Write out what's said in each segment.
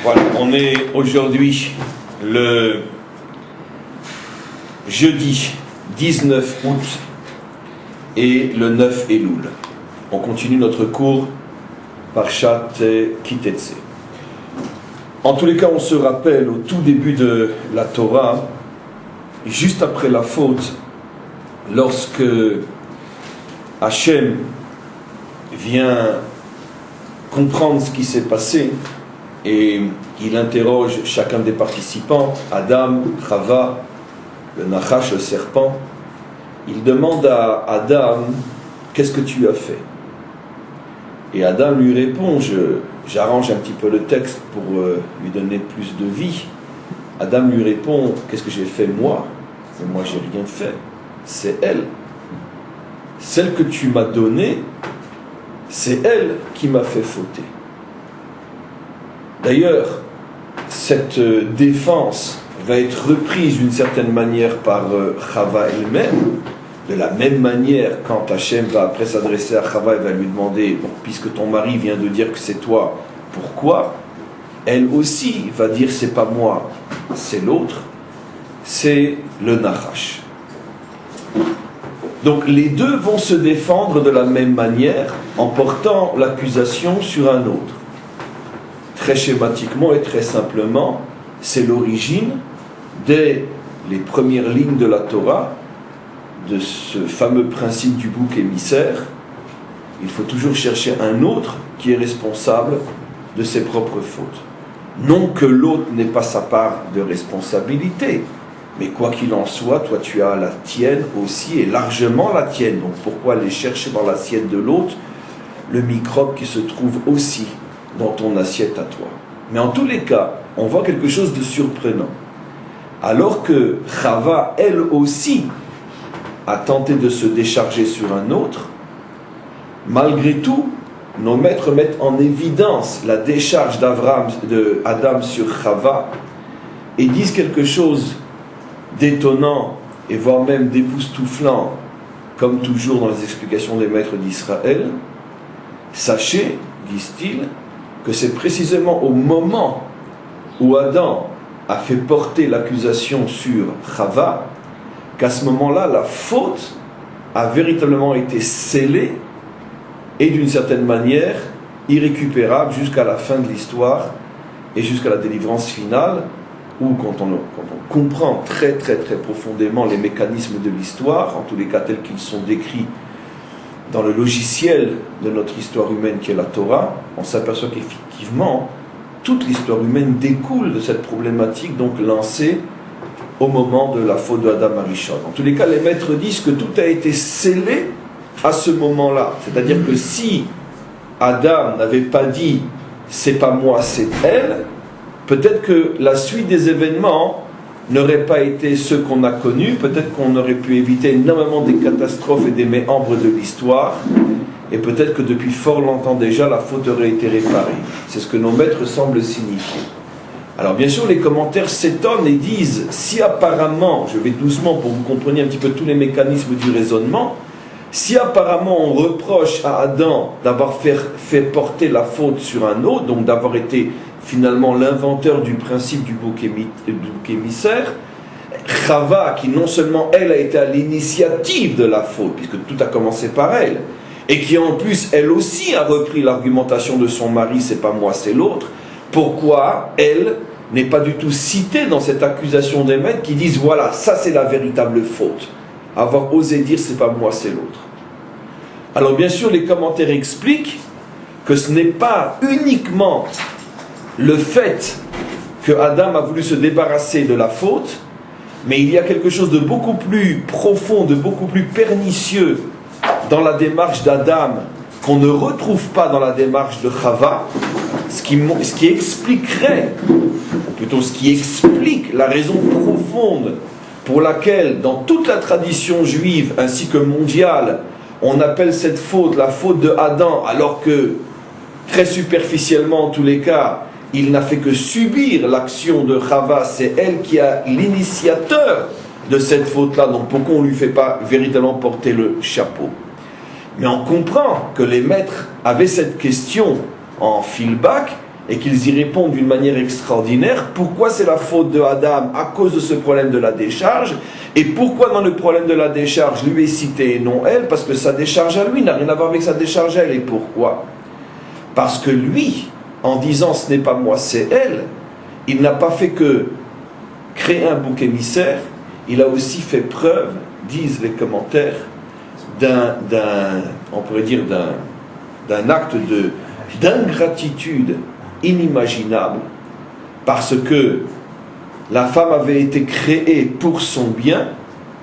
Voilà, on est aujourd'hui le jeudi 19 août et le 9 Elul. On continue notre cours Parshat Kitetse. En tous les cas, on se rappelle au tout début de la Torah, juste après la faute, lorsque Hachem vient comprendre ce qui s'est passé et il interroge chacun des participants, Adam, Chava, le Nachash, le serpent. Il demande à Adam, qu'est-ce que tu as fait? Et Adam lui répond, j'arrange un petit peu le texte pour lui donner plus de vie. Adam lui répond, qu'est-ce que j'ai fait moi? Mais moi j'ai rien fait, c'est elle. Celle que tu m'as donnée, c'est elle qui m'a fait fauter. D'ailleurs, cette défense va être reprise d'une certaine manière par Chava elle-même. De la même manière, quand Hachem va après s'adresser à Chava, il va lui demander, bon, puisque ton mari vient de dire que c'est toi, pourquoi? Elle aussi va dire, c'est pas moi, c'est l'autre, c'est le Nachash. Donc les deux vont se défendre de la même manière en portant l'accusation sur un autre. Très schématiquement et très simplement, c'est l'origine dès les premières lignes de la Torah de ce fameux principe du bouc émissaire. Il faut toujours chercher un autre qui est responsable de ses propres fautes. Non que l'autre n'ait pas sa part de responsabilité, mais quoi qu'il en soit, toi tu as la tienne aussi, et largement la tienne. Donc pourquoi aller chercher dans l'assiette de l'autre le microbe qui se trouve aussi dans ton assiette à toi? Mais en tous les cas, on voit quelque chose de surprenant. Alors que Chava, elle aussi, a tenté de se décharger sur un autre, malgré tout, nos maîtres mettent en évidence la décharge d'Adam sur Chava et disent quelque chose d'étonnant et voire même d'époustouflant, comme toujours dans les explications des maîtres d'Israël. Sachez, disent-ils, que c'est précisément au moment où Adam a fait porter l'accusation sur Chava qu'à ce moment-là, la faute a véritablement été scellée et d'une certaine manière irrécupérable jusqu'à la fin de l'histoire et jusqu'à la délivrance finale, où quand on comprend très très très profondément les mécanismes de l'histoire, en tous les cas tels qu'ils sont décrits dans le logiciel de notre histoire humaine qui est la Torah, on s'aperçoit qu'effectivement toute l'histoire humaine découle de cette problématique donc lancée au moment de la faute de Adam Arishon. En tous les cas, les maîtres disent que tout a été scellé à ce moment-là. C'est-à-dire que si Adam n'avait pas dit « c'est pas moi, c'est elle », peut-être que la suite des événements n'aurait pas été ce qu'on a connu, peut-être qu'on aurait pu éviter énormément des catastrophes et des méandres de l'histoire, et peut-être que depuis fort longtemps déjà, la faute aurait été réparée. C'est ce que nos maîtres semblent signifier. Alors bien sûr, les commentaires s'étonnent et disent, si apparemment, je vais doucement pour que vous compreniez un petit peu tous les mécanismes du raisonnement, si apparemment on reproche à Adam d'avoir fait porter la faute sur un autre, donc d'avoir été finalement l'inventeur du principe du bouc émissaire, Chava, qui non seulement elle a été à l'initiative de la faute, puisque tout a commencé par elle, et qui en plus elle aussi a repris l'argumentation de son mari, c'est pas moi c'est l'autre, pourquoi elle n'est pas du tout citée dans cette accusation des maîtres qui disent voilà, ça c'est la véritable faute, avoir osé dire c'est pas moi c'est l'autre. Alors bien sûr les commentaires expliquent que ce n'est pas uniquement le fait que Adam a voulu se débarrasser de la faute, mais il y a quelque chose de beaucoup plus profond, de beaucoup plus pernicieux dans la démarche d'Adam qu'on ne retrouve pas dans la démarche de Chava, ce qui expliquerait, ou plutôt ce qui explique la raison profonde pour laquelle dans toute la tradition juive ainsi que mondiale, on appelle cette faute la faute de Adam, alors que très superficiellement en tous les cas, il n'a fait que subir l'action de Chava, c'est elle qui a l'initiateur de cette faute-là, donc pourquoi on ne lui fait pas véritablement porter le chapeau? Mais on comprend que les maîtres avaient cette question en feedback et qu'ils y répondent d'une manière extraordinaire. Pourquoi c'est la faute de Adam à cause de ce problème de la décharge? Et pourquoi dans le problème de la décharge, lui est cité et non elle? Parce que sa décharge à lui n'a rien à voir avec sa décharge à elle. Et pourquoi? Parce que lui, en disant ce n'est pas moi, c'est elle, il n'a pas fait que créer un bouc émissaire, il a aussi fait preuve, disent les commentaires, on pourrait dire d'un acte d'ingratitude inimaginable, parce que la femme avait été créée pour son bien,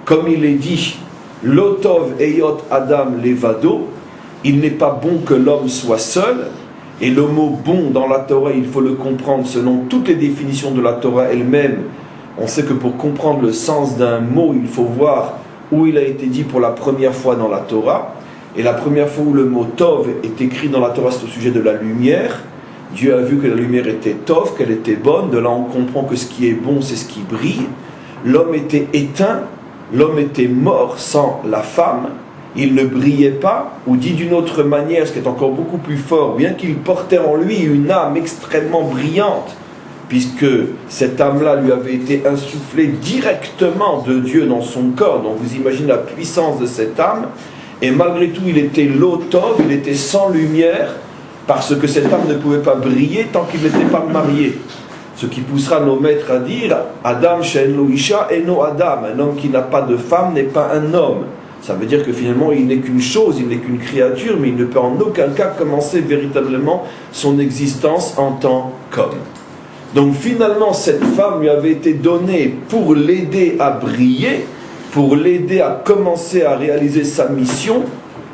comme il est dit, Lotov eyot Adam levado, il n'est pas bon que l'homme soit seul, et le mot bon dans la Torah, il faut le comprendre selon toutes les définitions de la Torah elle-même. On sait que pour comprendre le sens d'un mot, il faut voir où il a été dit pour la première fois dans la Torah. Et la première fois où le mot Tov est écrit dans la Torah, c'est au sujet de la lumière. Dieu a vu que la lumière était Tov, qu'elle était bonne. De là, on comprend que ce qui est bon, c'est ce qui brille. L'homme était éteint, l'homme était mort sans la femme. Il ne brillait pas, ou dit d'une autre manière, ce qui est encore beaucoup plus fort, bien qu'il portait en lui une âme extrêmement brillante, puisque cette âme-là lui avait été insufflée directement de Dieu dans son corps. Donc vous imaginez la puissance de cette âme. Et malgré tout, il était lotov, il était sans lumière, parce que cette âme ne pouvait pas briller tant qu'il n'était pas marié. Ce qui poussera nos maîtres à dire Adam she'en lo isha eno Adam. Un homme qui n'a pas de femme n'est pas un homme. Ça veut dire que finalement, il n'est qu'une chose, il n'est qu'une créature, mais il ne peut en aucun cas commencer véritablement son existence en tant qu'homme. Donc finalement, cette femme lui avait été donnée pour l'aider à briller, pour l'aider à commencer à réaliser sa mission,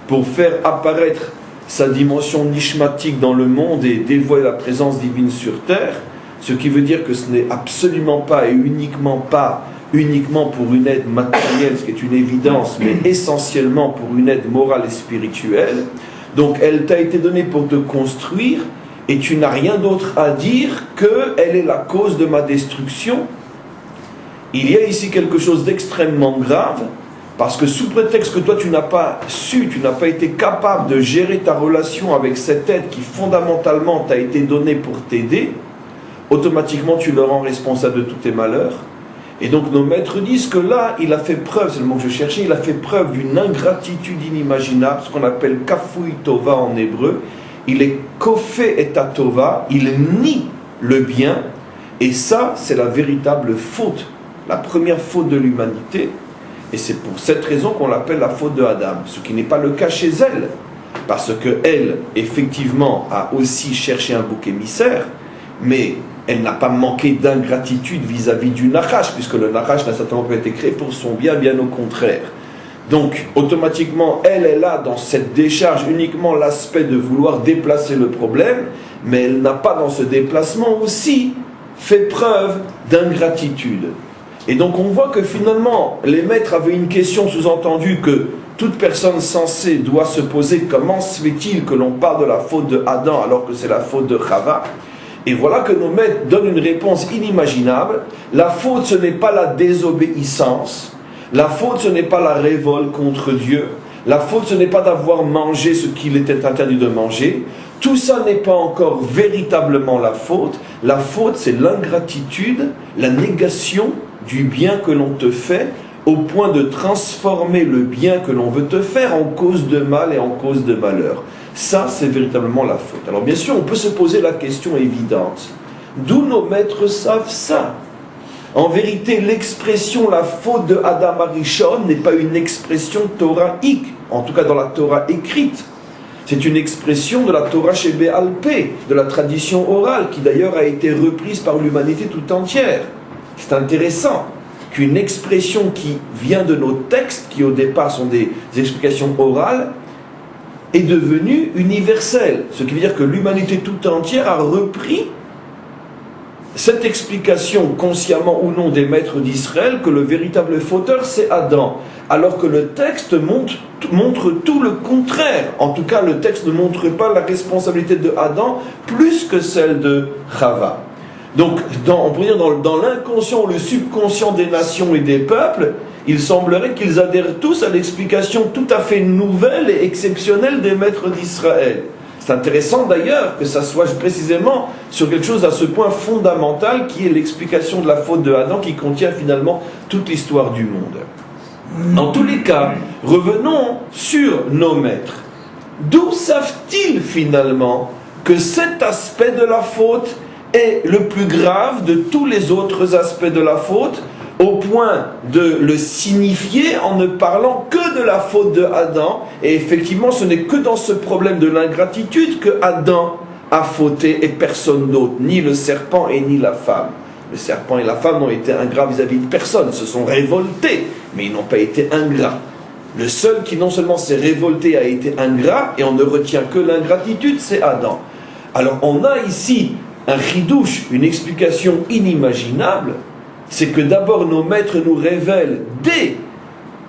pour faire apparaître sa dimension nishmatique dans le monde et dévoiler la présence divine sur terre, ce qui veut dire que ce n'est absolument pas et uniquement pour une aide matérielle, ce qui est une évidence, mais essentiellement pour une aide morale et spirituelle. Donc elle t'a été donnée pour te construire, et tu n'as rien d'autre à dire qu'elle est la cause de ma destruction. Il y a ici quelque chose d'extrêmement grave, parce que sous prétexte que toi tu n'as pas été capable de gérer ta relation avec cette aide qui fondamentalement t'a été donnée pour t'aider, automatiquement tu le rends responsable de tous tes malheurs. Et donc nos maîtres disent que là, il a fait preuve, c'est le mot que je cherchais, il a fait preuve d'une ingratitude inimaginable, ce qu'on appelle kafui tova en hébreu. Il est kofé et tova, il nie le bien, et ça, c'est la véritable faute, la première faute de l'humanité, et c'est pour cette raison qu'on l'appelle la faute de Adam, ce qui n'est pas le cas chez elle, parce qu'elle, effectivement, a aussi cherché un bouc émissaire, mais elle n'a pas manqué d'ingratitude vis-à-vis du Nachash, puisque le Nachash n'a certainement pas été créé pour son bien, bien au contraire. Donc, automatiquement, elle a dans cette décharge uniquement l'aspect de vouloir déplacer le problème, mais elle n'a pas dans ce déplacement aussi fait preuve d'ingratitude. Et donc on voit que finalement, les maîtres avaient une question sous-entendue que toute personne sensée doit se poser: comment se fait-il que l'on parle de la faute de Adam alors que c'est la faute de Chava? Et voilà que nos maîtres donnent une réponse inimaginable. La faute, ce n'est pas la désobéissance. La faute, ce n'est pas la révolte contre Dieu. La faute, ce n'est pas d'avoir mangé ce qu'il était interdit de manger. Tout ça n'est pas encore véritablement la faute. La faute, c'est l'ingratitude, la négation du bien que l'on te fait, au point de transformer le bien que l'on veut te faire en cause de mal et en cause de malheur. Ça, c'est véritablement la faute. Alors bien sûr, on peut se poser la question évidente. D'où nos maîtres savent ça? En vérité, l'expression la faute de Adam Arishon n'est pas une expression torahique, en tout cas dans la Torah écrite. C'est une expression de la Torah Shebé'al Peh, de la tradition orale, qui d'ailleurs a été reprise par l'humanité tout entière. C'est intéressant qu'une expression qui vient de nos textes, qui au départ sont des explications orales, est devenue universelle. Ce qui veut dire que l'humanité tout entière a repris cette explication, consciemment ou non, des maîtres d'Israël, que le véritable fauteur c'est Adam. Alors que le texte montre tout le contraire. En tout cas, le texte ne montre pas la responsabilité de Adam plus que celle de Chava. Donc, on pourrait dire dans l'inconscient ou le subconscient des nations et des peuples, il semblerait qu'ils adhèrent tous à l'explication tout à fait nouvelle et exceptionnelle des maîtres d'Israël. C'est intéressant d'ailleurs que ça soit précisément sur quelque chose à ce point fondamental qui est l'explication de la faute de Adam qui contient finalement toute l'histoire du monde. En tous les cas, revenons sur nos maîtres. D'où savent-ils finalement que cet aspect de la faute est le plus grave de tous les autres aspects de la faute, au point de le signifier en ne parlant que de la faute de Adam? Et effectivement, ce n'est que dans ce problème de l'ingratitude que Adam a fauté et personne d'autre, ni le serpent et ni la femme. Le serpent et la femme n'ont été ingrats vis-à-vis de personne, ils se sont révoltés, mais ils n'ont pas été ingrats. Le seul qui non seulement s'est révolté a été ingrat, et on ne retient que l'ingratitude, c'est Adam. Alors on a ici un chidouche, une explication inimaginable, c'est que d'abord nos maîtres nous révèlent dès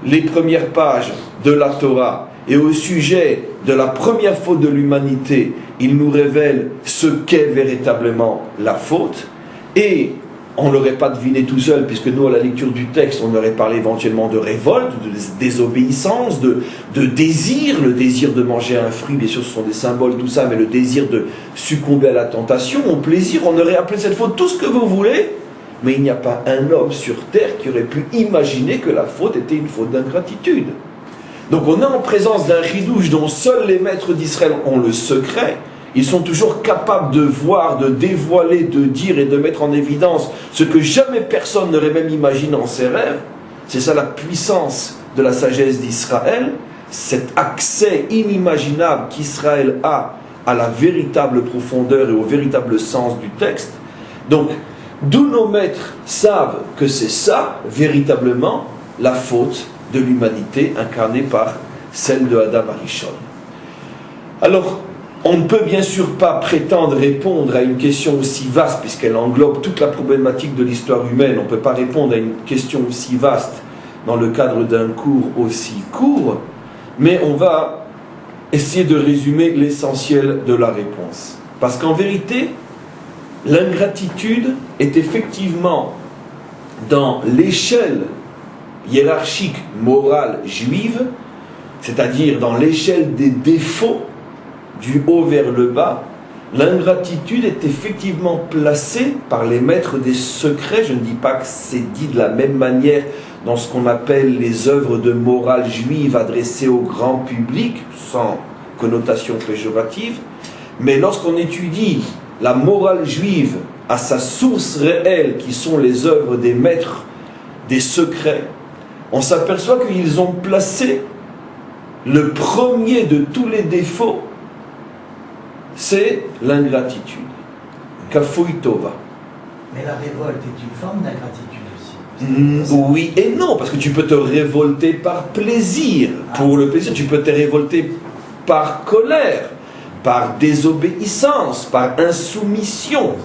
les premières pages de la Torah, et au sujet de la première faute de l'humanité, ils nous révèlent ce qu'est véritablement la faute, et on ne l'aurait pas deviné tout seul, puisque nous, à la lecture du texte, on aurait parlé éventuellement de révolte, de désobéissance, de désir, le désir de manger un fruit, bien sûr ce sont des symboles, tout ça, mais le désir de succomber à la tentation, au plaisir, on aurait appelé cette faute tout ce que vous voulez, mais il n'y a pas un homme sur terre qui aurait pu imaginer que la faute était une faute d'ingratitude. Donc on est en présence d'un chidouche dont seuls les maîtres d'Israël ont le secret. Ils sont toujours capables de voir, de dévoiler, de dire et de mettre en évidence ce que jamais personne n'aurait même imaginé en ses rêves. C'est ça la puissance de la sagesse d'Israël, cet accès inimaginable qu'Israël a à la véritable profondeur et au véritable sens du texte. Donc, d'où nos maîtres savent que c'est ça, véritablement, la faute de l'humanité incarnée par celle de Adam Arishon. Alors, on ne peut bien sûr pas prétendre répondre à une question aussi vaste, puisqu'elle englobe toute la problématique de l'histoire humaine. On ne peut pas répondre à une question aussi vaste dans le cadre d'un cours aussi court, mais on va essayer de résumer l'essentiel de la réponse. Parce qu'en vérité, l'ingratitude est effectivement dans l'échelle hiérarchique morale juive, c'est-à-dire dans l'échelle des défauts du haut vers le bas, l'ingratitude est effectivement placée par les maîtres des secrets. Je ne dis pas que c'est dit de la même manière dans ce qu'on appelle les œuvres de morale juive adressées au grand public, sans connotation péjorative, mais lorsqu'on étudie la morale juive à sa source réelle, qui sont les œuvres des maîtres des secrets, on s'aperçoit qu'ils ont placé le premier de tous les défauts, c'est l'ingratitude. Kafoui Tova. Mais la révolte est une forme d'ingratitude aussi. Oui et non, parce que tu peux te révolter par plaisir, pour le plaisir. Tu peux te révolter par colère, par désobéissance, par insoumission.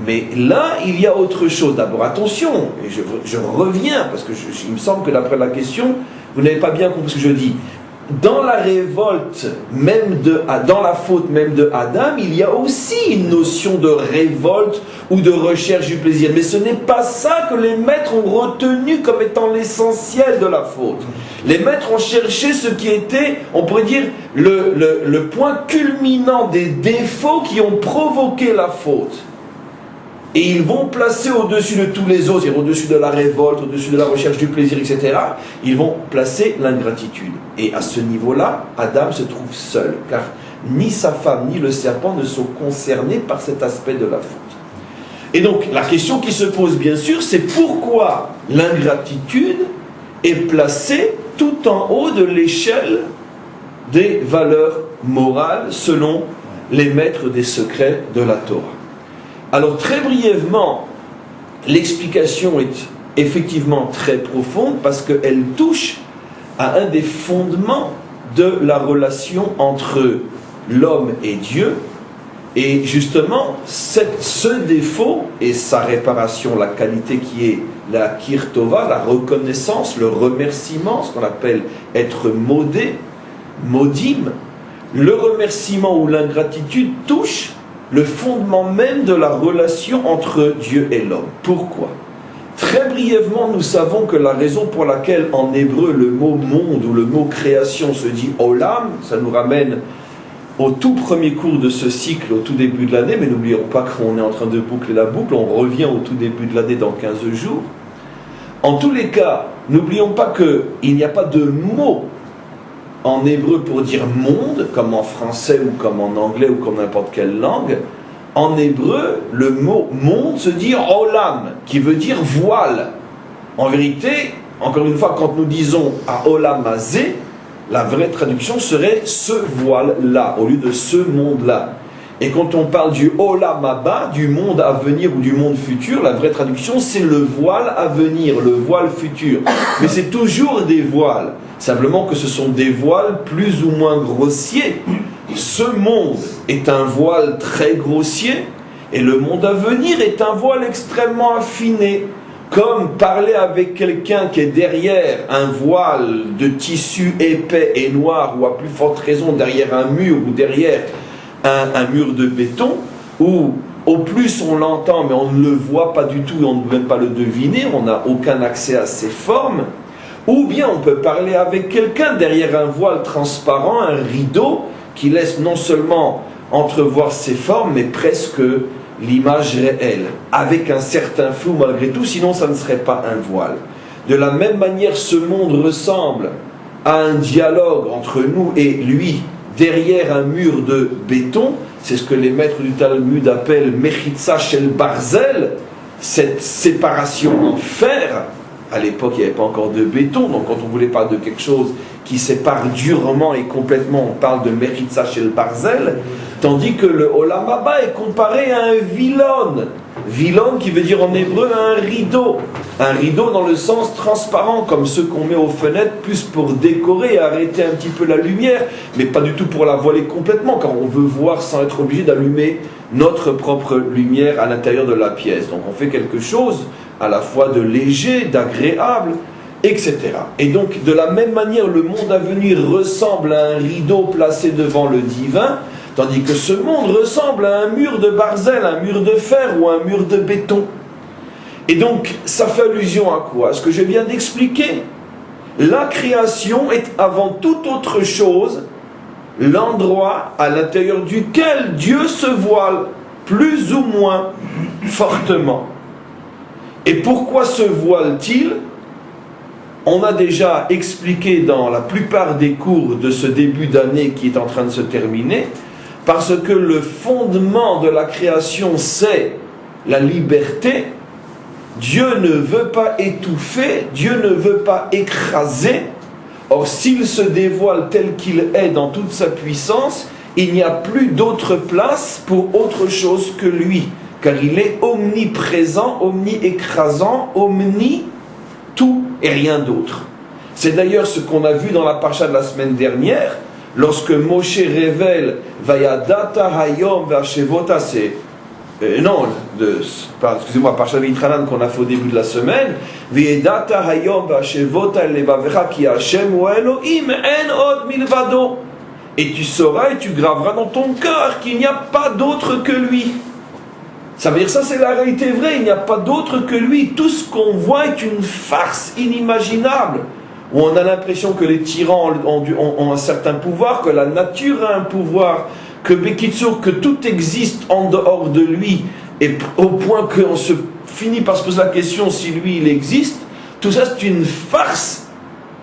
Mais là, il y a autre chose. D'abord, attention, et je reviens, parce que il me semble que d'après la question, vous n'avez pas bien compris ce que je dis. Dans la révolte, même dans la faute même de Adam, il y a aussi une notion de révolte ou de recherche du plaisir. Mais ce n'est pas ça que les maîtres ont retenu comme étant l'essentiel de la faute. Les maîtres ont cherché ce qui était, on pourrait dire, le point culminant des défauts qui ont provoqué la faute. Et ils vont placer au-dessus de tous les autres, c'est-à-dire au-dessus de la révolte, au-dessus de la recherche du plaisir, etc., ils vont placer l'ingratitude. Et à ce niveau-là, Adam se trouve seul, car ni sa femme ni le serpent ne sont concernés par cet aspect de la faute. Et donc, la question qui se pose, bien sûr, c'est pourquoi l'ingratitude est placée tout en haut de l'échelle des valeurs morales, selon les maîtres des secrets de la Torah. Alors très brièvement, l'explication est effectivement très profonde parce qu'elle touche à un des fondements de la relation entre l'homme et Dieu. Et justement, ce défaut et sa réparation, la qualité qui est la kirtova, la reconnaissance, le remerciement, ce qu'on appelle être modé, modim, le remerciement ou l'ingratitude touche le fondement même de la relation entre Dieu et l'homme. Pourquoi ? Très brièvement, nous savons que la raison pour laquelle en hébreu le mot monde ou le mot création se dit olam, ça nous ramène au tout premier cours de ce cycle, au tout début de l'année, mais n'oublions pas qu'on est en train de boucler la boucle, on revient au tout début de l'année dans 15 jours. En tous les cas, n'oublions pas qu'il n'y a pas de mot en hébreu pour dire monde, comme en français ou comme en anglais ou comme n'importe quelle langue. En hébreu, le mot monde se dit olam, qui veut dire voile. En vérité, encore une fois, quand nous disons à olam azé, la vraie traduction serait ce voile-là, au lieu de ce monde-là. Et quand on parle du olam haba, du monde à venir ou du monde futur, la vraie traduction c'est le voile à venir, le voile futur. Mais c'est toujours des voiles, simplement que ce sont des voiles plus ou moins grossiers. Ce monde est un voile très grossier, et le monde à venir est un voile extrêmement affiné. Comme parler avec quelqu'un qui est derrière un voile de tissu épais et noir, ou à plus forte raison derrière un mur ou derrière un mur de béton, où au plus on l'entend mais on ne le voit pas du tout et on ne peut même pas le deviner, on n'a aucun accès à ses formes. Ou bien on peut parler avec quelqu'un derrière un voile transparent, un rideau, qui laisse non seulement entrevoir ses formes, mais presque l'image réelle, avec un certain flou malgré tout, sinon ça ne serait pas un voile. De la même manière, ce monde ressemble à un dialogue entre nous et lui, derrière un mur de béton. C'est ce que les maîtres du Talmud appellent Mechitza Shel Barzel, cette séparation en fer. À l'époque, il n'y avait pas encore de béton, donc quand on voulait parler de quelque chose qui sépare durement et complètement, on parle de Mechitza Shel Barzel, tandis que le Olam Haba est comparé à un vilon. Vilon qui veut dire en hébreu un rideau. Un rideau dans le sens transparent, comme ceux qu'on met aux fenêtres, plus pour décorer et arrêter un petit peu la lumière, mais pas du tout pour la voiler complètement, car on veut voir sans être obligé d'allumer notre propre lumière à l'intérieur de la pièce. Donc on fait quelque chose à la fois de léger, d'agréable, etc. Et donc de la même manière, le monde à venir ressemble à un rideau placé devant le divin, tandis que ce monde ressemble à un mur de barzel, un mur de fer ou un mur de béton. Et donc, ça fait allusion à quoi? À ce que je viens d'expliquer. La création est avant toute autre chose l'endroit à l'intérieur duquel Dieu se voile, plus ou moins fortement. Et pourquoi se voile-t-il? On a déjà expliqué dans la plupart des cours de ce début d'année qui est en train de se terminer, parce que le fondement de la création, c'est la liberté. Dieu ne veut pas étouffer, Dieu ne veut pas écraser. Or, s'il se dévoile tel qu'il est dans toute sa puissance, il n'y a plus d'autre place pour autre chose que lui, car il est omniprésent, omni-écrasant, omni tout et rien d'autre. C'est d'ailleurs ce qu'on a vu dans la paracha de la semaine dernière, lorsque Moshe révèle Vayadata Hayom Vashevota, excusez-moi, paracha Vitranan qu'on a fait au début de la semaine, Vayadata Hayom Vashevota Levavecha Ki Hashem ou Elohim En Od Milvado. Et tu sauras et tu graveras dans ton cœur qu'il n'y a pas d'autre que lui. Ça veut dire ça, c'est la réalité vraie, il n'y a pas d'autre que lui. Tout ce qu'on voit est une farce inimaginable, où on a l'impression que les tyrans ont un certain pouvoir, que la nature a un pouvoir, que Bekitsur, que tout existe en dehors de lui, et au point qu'on se finit par se poser la question si lui il existe. Tout ça c'est une farce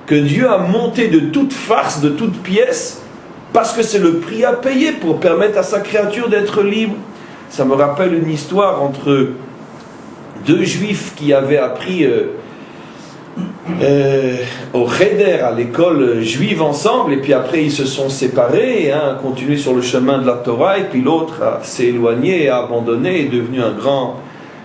que Dieu a montée de toute farce, de toute pièce, parce que c'est le prix à payer pour permettre à sa créature d'être libre. Ça me rappelle une histoire entre deux juifs qui avaient appris au Cheder, à l'école juive ensemble, et puis après ils se sont séparés, et un a continué sur le chemin de la Torah, et puis l'autre s'est éloigné, a abandonné, est devenu un grand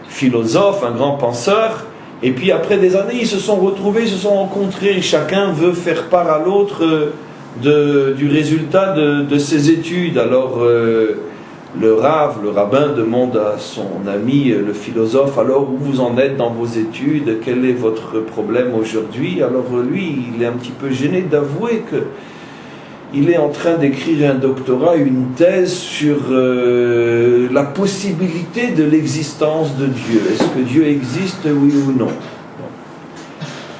philosophe, un grand penseur, et puis après des années ils se sont retrouvés, ils se sont rencontrés, et chacun veut faire part à l'autre du résultat de ses études. Alors le rabbin demande à son ami, le philosophe, alors où vous en êtes dans vos études, quel est votre problème aujourd'hui? Alors lui, il est un petit peu gêné d'avouer qu'il est en train d'écrire un doctorat, une thèse sur la possibilité de l'existence de Dieu. Est-ce que Dieu existe, oui ou non?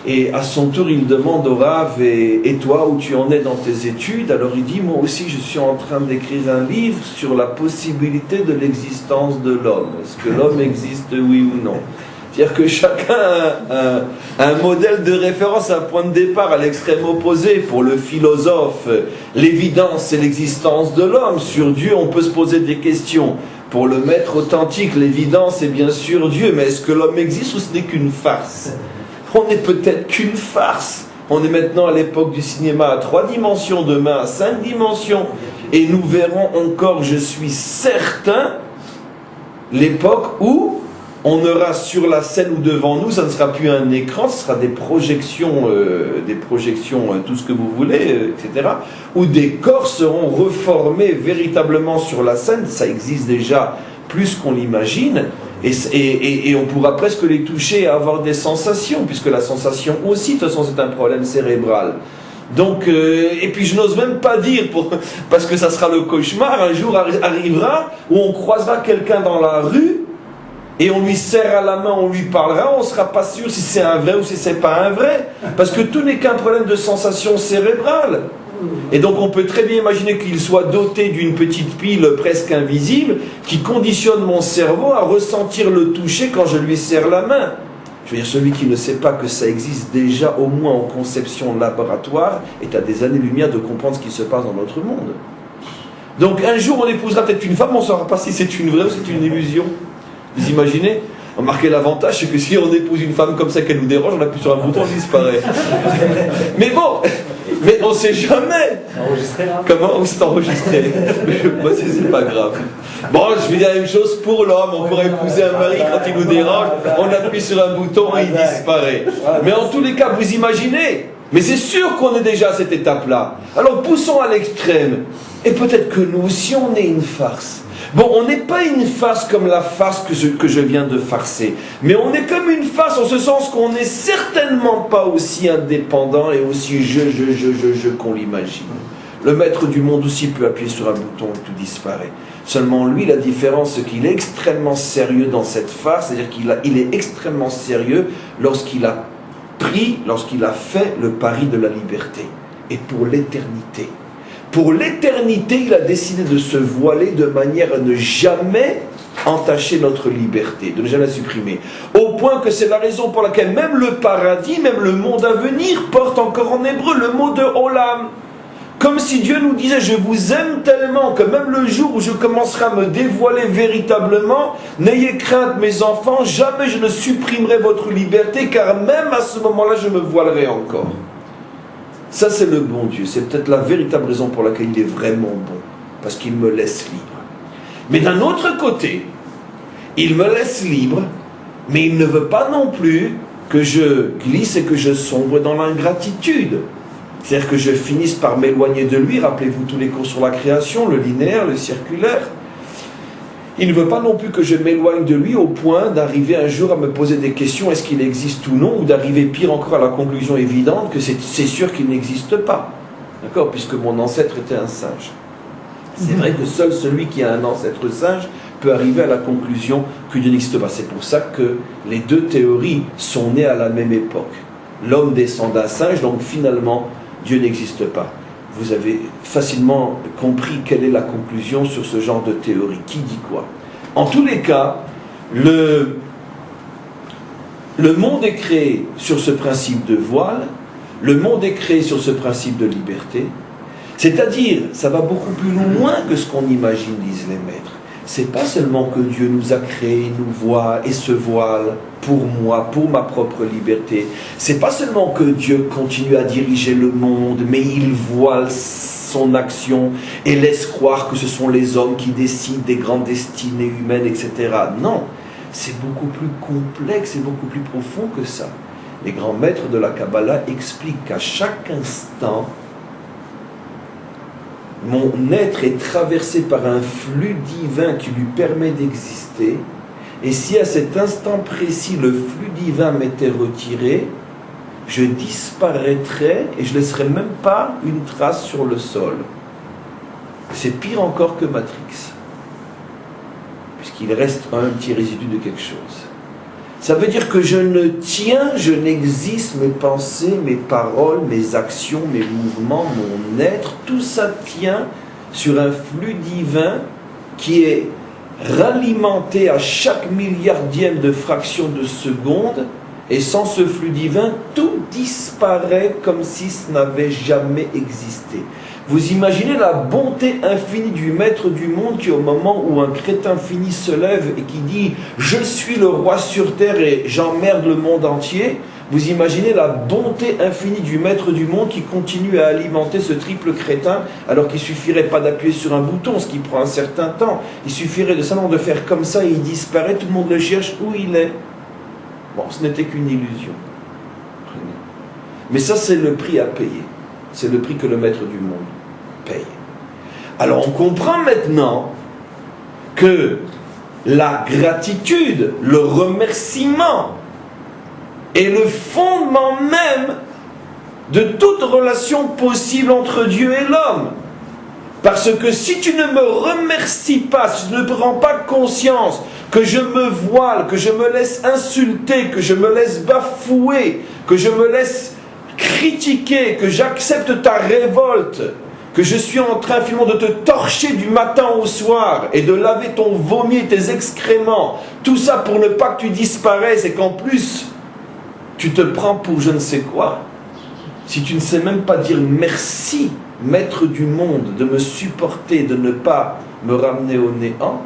Et à son tour, il demande au Rav, et toi, où tu en es dans tes études? Alors il dit, moi aussi, je suis en train d'écrire un livre sur la possibilité de l'existence de l'homme. Est-ce que l'homme existe, oui ou non? C'est-à-dire que chacun a un modèle de référence, un point de départ à l'extrême opposé. Pour le philosophe, l'évidence, c'est l'existence de l'homme. Sur Dieu, on peut se poser des questions. Pour le maître authentique, l'évidence, c'est bien sûr Dieu. Mais est-ce que l'homme existe ou ce n'est qu'une farce? On n'est peut-être qu'une farce. On est maintenant à l'époque du cinéma à 3 dimensions, demain à 5 dimensions. Et nous verrons encore, je suis certain, l'époque où on aura sur la scène ou devant nous, ça ne sera plus un écran, ce sera des projections, tout ce que vous voulez, etc. Où des corps seront reformés véritablement sur la scène. Ça existe déjà plus qu'on l'imagine. Et on pourra presque les toucher et avoir des sensations, puisque la sensation aussi, de toute façon, c'est un problème cérébral. Donc, et puis je n'ose même pas dire, parce que ça sera le cauchemar, un jour arrivera où on croisera quelqu'un dans la rue, et on lui serre à la main, on lui parlera, on ne sera pas sûr si c'est un vrai ou si c'est pas un vrai, parce que tout n'est qu'un problème de sensation cérébrale. Et donc on peut très bien imaginer qu'il soit doté d'une petite pile presque invisible qui conditionne mon cerveau à ressentir le toucher quand je lui serre la main. Je veux dire, celui qui ne sait pas que ça existe déjà au moins en conception laboratoire est à des années-lumière de comprendre ce qui se passe dans notre monde. Donc un jour on épousera peut-être une femme, on ne saura pas si c'est une vraie ou c'est une illusion. Vous imaginez? Remarquez, l'avantage, c'est que si on épouse une femme comme ça qu'elle nous dérange, on appuie sur un bouton, elle disparaît. Mais bon, mais on ne sait jamais. Enregistré là? Comment? C'est enregistré. Moi, c'est pas grave. Bon, je vais dire la même chose pour l'homme. On pourrait épouser un mari quand il nous dérange, on appuie sur un bouton et il disparaît. Mais en tous les cas, vous imaginez. Mais c'est sûr qu'on est déjà à cette étape-là. Alors poussons à l'extrême. Et peut-être que nous aussi, on est une farce. Bon, on n'est pas une farce comme la farce que je viens de farcer, mais on est comme une farce en ce sens qu'on n'est certainement pas aussi indépendant et aussi je qu'on l'imagine. Le maître du monde aussi peut appuyer sur un bouton et tout disparaît. Seulement lui, la différence, c'est qu'il est extrêmement sérieux dans cette farce, c'est-à-dire qu'il est extrêmement sérieux lorsqu'il a fait le pari de la liberté, et pour l'éternité. Pour l'éternité, il a décidé de se voiler de manière à ne jamais entacher notre liberté, de ne jamais la supprimer. Au point que c'est la raison pour laquelle même le paradis, même le monde à venir, porte encore en hébreu le mot de Olam. Comme si Dieu nous disait, je vous aime tellement que même le jour où je commencerai à me dévoiler véritablement, n'ayez crainte mes enfants, jamais je ne supprimerai votre liberté, car même à ce moment-là, je me voilerai encore. Ça, c'est le bon Dieu. C'est peut-être la véritable raison pour laquelle il est vraiment bon. Parce qu'il me laisse libre. Mais d'un autre côté, il me laisse libre, mais il ne veut pas non plus que je glisse et que je sombre dans l'ingratitude. C'est-à-dire que je finisse par m'éloigner de lui. Rappelez-vous tous les cours sur la création, le linéaire, le circulaire. Il ne veut pas non plus que je m'éloigne de lui au point d'arriver un jour à me poser des questions, est-ce qu'il existe ou non, ou d'arriver pire encore à la conclusion évidente que c'est sûr qu'il n'existe pas. D'accord? Puisque mon ancêtre était un singe. C'est vrai que seul celui qui a un ancêtre singe peut arriver à la conclusion que Dieu n'existe pas. C'est pour ça que les deux théories sont nées à la même époque. L'homme descend d'un singe, donc finalement, Dieu n'existe pas. Vous avez facilement compris quelle est la conclusion sur ce genre de théorie. Qui dit quoi? En tous les cas, le monde est créé sur ce principe de voile, le monde est créé sur ce principe de liberté, c'est-à-dire, ça va beaucoup plus loin que ce qu'on imagine, disent les maîtres. C'est pas seulement que Dieu nous a créés, nous voit et se voile pour moi, pour ma propre liberté. C'est pas seulement que Dieu continue à diriger le monde, mais il voile son action et laisse croire que ce sont les hommes qui décident des grandes destinées humaines, etc. Non, c'est beaucoup plus complexe et beaucoup plus profond que ça. Les grands maîtres de la Kabbalah expliquent qu'à chaque instant, mon être est traversé par un flux divin qui lui permet d'exister, et si à cet instant précis le flux divin m'était retiré, je disparaîtrais et je ne laisserais même pas une trace sur le sol. C'est pire encore que Matrix, puisqu'il reste un petit résidu de quelque chose. Ça veut dire que je ne tiens, je n'existe, mes pensées, mes paroles, mes actions, mes mouvements, mon être, tout ça tient sur un flux divin qui est ralimenté à chaque milliardième de fraction de seconde, et sans ce flux divin, tout disparaît comme si ce n'avait jamais existé. Vous imaginez la bonté infinie du maître du monde qui, au moment où un crétin fini se lève et qui dit « Je suis le roi sur terre et j'emmerde le monde entier », vous imaginez la bonté infinie du maître du monde qui continue à alimenter ce triple crétin, alors qu'il ne suffirait pas d'appuyer sur un bouton, ce qui prend un certain temps. Il suffirait de simplement de faire comme ça et il disparaît, tout le monde le cherche, où il est. Bon, ce n'était qu'une illusion. Mais ça, c'est le prix à payer. C'est le prix que le maître du monde paye. Alors on comprend maintenant que la gratitude, le remerciement est le fondement même de toute relation possible entre Dieu et l'homme. Parce que si tu ne me remercies pas, si tu ne prends pas conscience que je me voile, que je me laisse insulter, que je me laisse bafouer, que je me laisse critiquer, que j'accepte ta révolte, que je suis en train finalement de te torcher du matin au soir et de laver ton vomi et tes excréments, tout ça pour ne pas que tu disparaisses et qu'en plus tu te prends pour je ne sais quoi, si tu ne sais même pas dire merci, maître du monde, de me supporter, de ne pas me ramener au néant,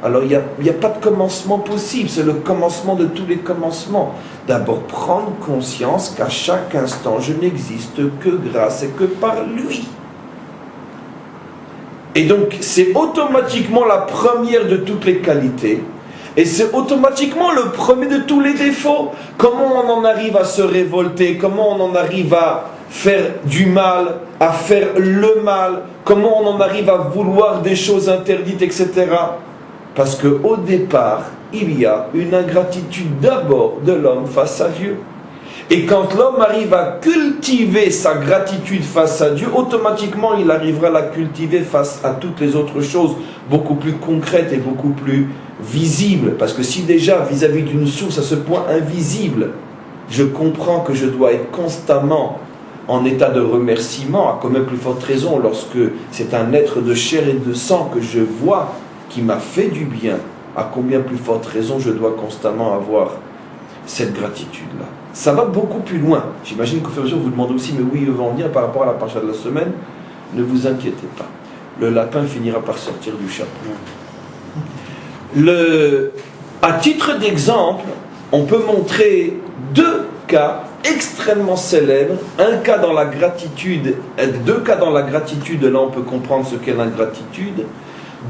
alors il n'y a pas de commencement possible, c'est le commencement de tous les commencements. D'abord prendre conscience qu'à chaque instant je n'existe que grâce et que par lui. Et donc c'est automatiquement la première de toutes les qualités, et c'est automatiquement le premier de tous les défauts. Comment on en arrive à se révolter, comment on en arrive à faire du mal, à faire le mal, comment on en arrive à vouloir des choses interdites, etc. Parce qu'au départ, il y a une ingratitude d'abord de l'homme face à Dieu. Et quand l'homme arrive à cultiver sa gratitude face à Dieu, automatiquement il arrivera à la cultiver face à toutes les autres choses beaucoup plus concrètes et beaucoup plus visibles. Parce que si déjà vis-à-vis d'une source à ce point invisible, je comprends que je dois être constamment en état de remerciement, à combien plus forte raison lorsque c'est un être de chair et de sang que je vois qui m'a fait du bien, à combien plus forte raison je dois constamment avoir cette gratitude-là. Ça va beaucoup plus loin. J'imagine qu'au fur et à mesure vous demandez aussi, mais oui, il va en venir par rapport à la paracha de la semaine. Ne vous inquiétez pas. Le lapin finira par sortir du chapeau. À titre d'exemple, on peut montrer deux cas extrêmement célèbres. Un cas dans la gratitude, deux cas dans la gratitude, là on peut comprendre ce qu'est l'ingratitude.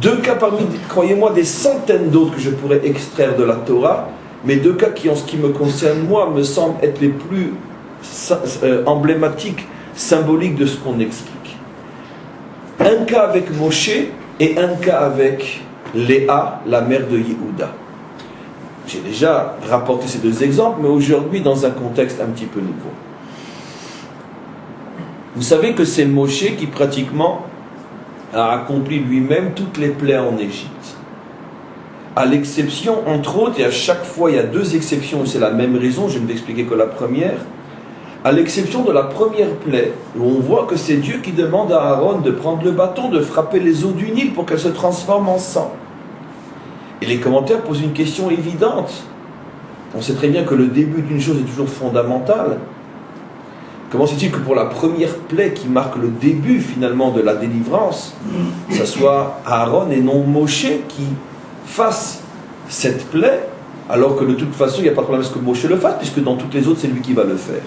Deux cas parmi, croyez-moi, des centaines d'autres que je pourrais extraire de la Torah, mais deux cas qui, en ce qui me concerne, moi, me semblent être les plus emblématiques, symboliques de ce qu'on explique. Un cas avec Moshe et un cas avec Léa, la mère de Yehuda. J'ai déjà rapporté ces deux exemples, mais aujourd'hui dans un contexte un petit peu nouveau. Vous savez que c'est Moshe qui pratiquement a accompli lui-même toutes les plaies en Égypte. À l'exception, entre autres, et à chaque fois il y a deux exceptions où c'est la même raison, je ne vais expliquer que la première, à l'exception de la première plaie, où on voit que c'est Dieu qui demande à Aaron de prendre le bâton, de frapper les eaux du Nil pour qu'elles se transforment en sang. Et les commentaires posent une question évidente. On sait très bien que le début d'une chose est toujours fondamental. Comment se fait-il que pour la première plaie qui marque le début finalement de la délivrance, ça soit Aaron et non Moshe qui fasse cette plaie, alors que de toute façon il n'y a pas de problème à ce que Moshe le fasse, puisque dans toutes les autres c'est lui qui va le faire.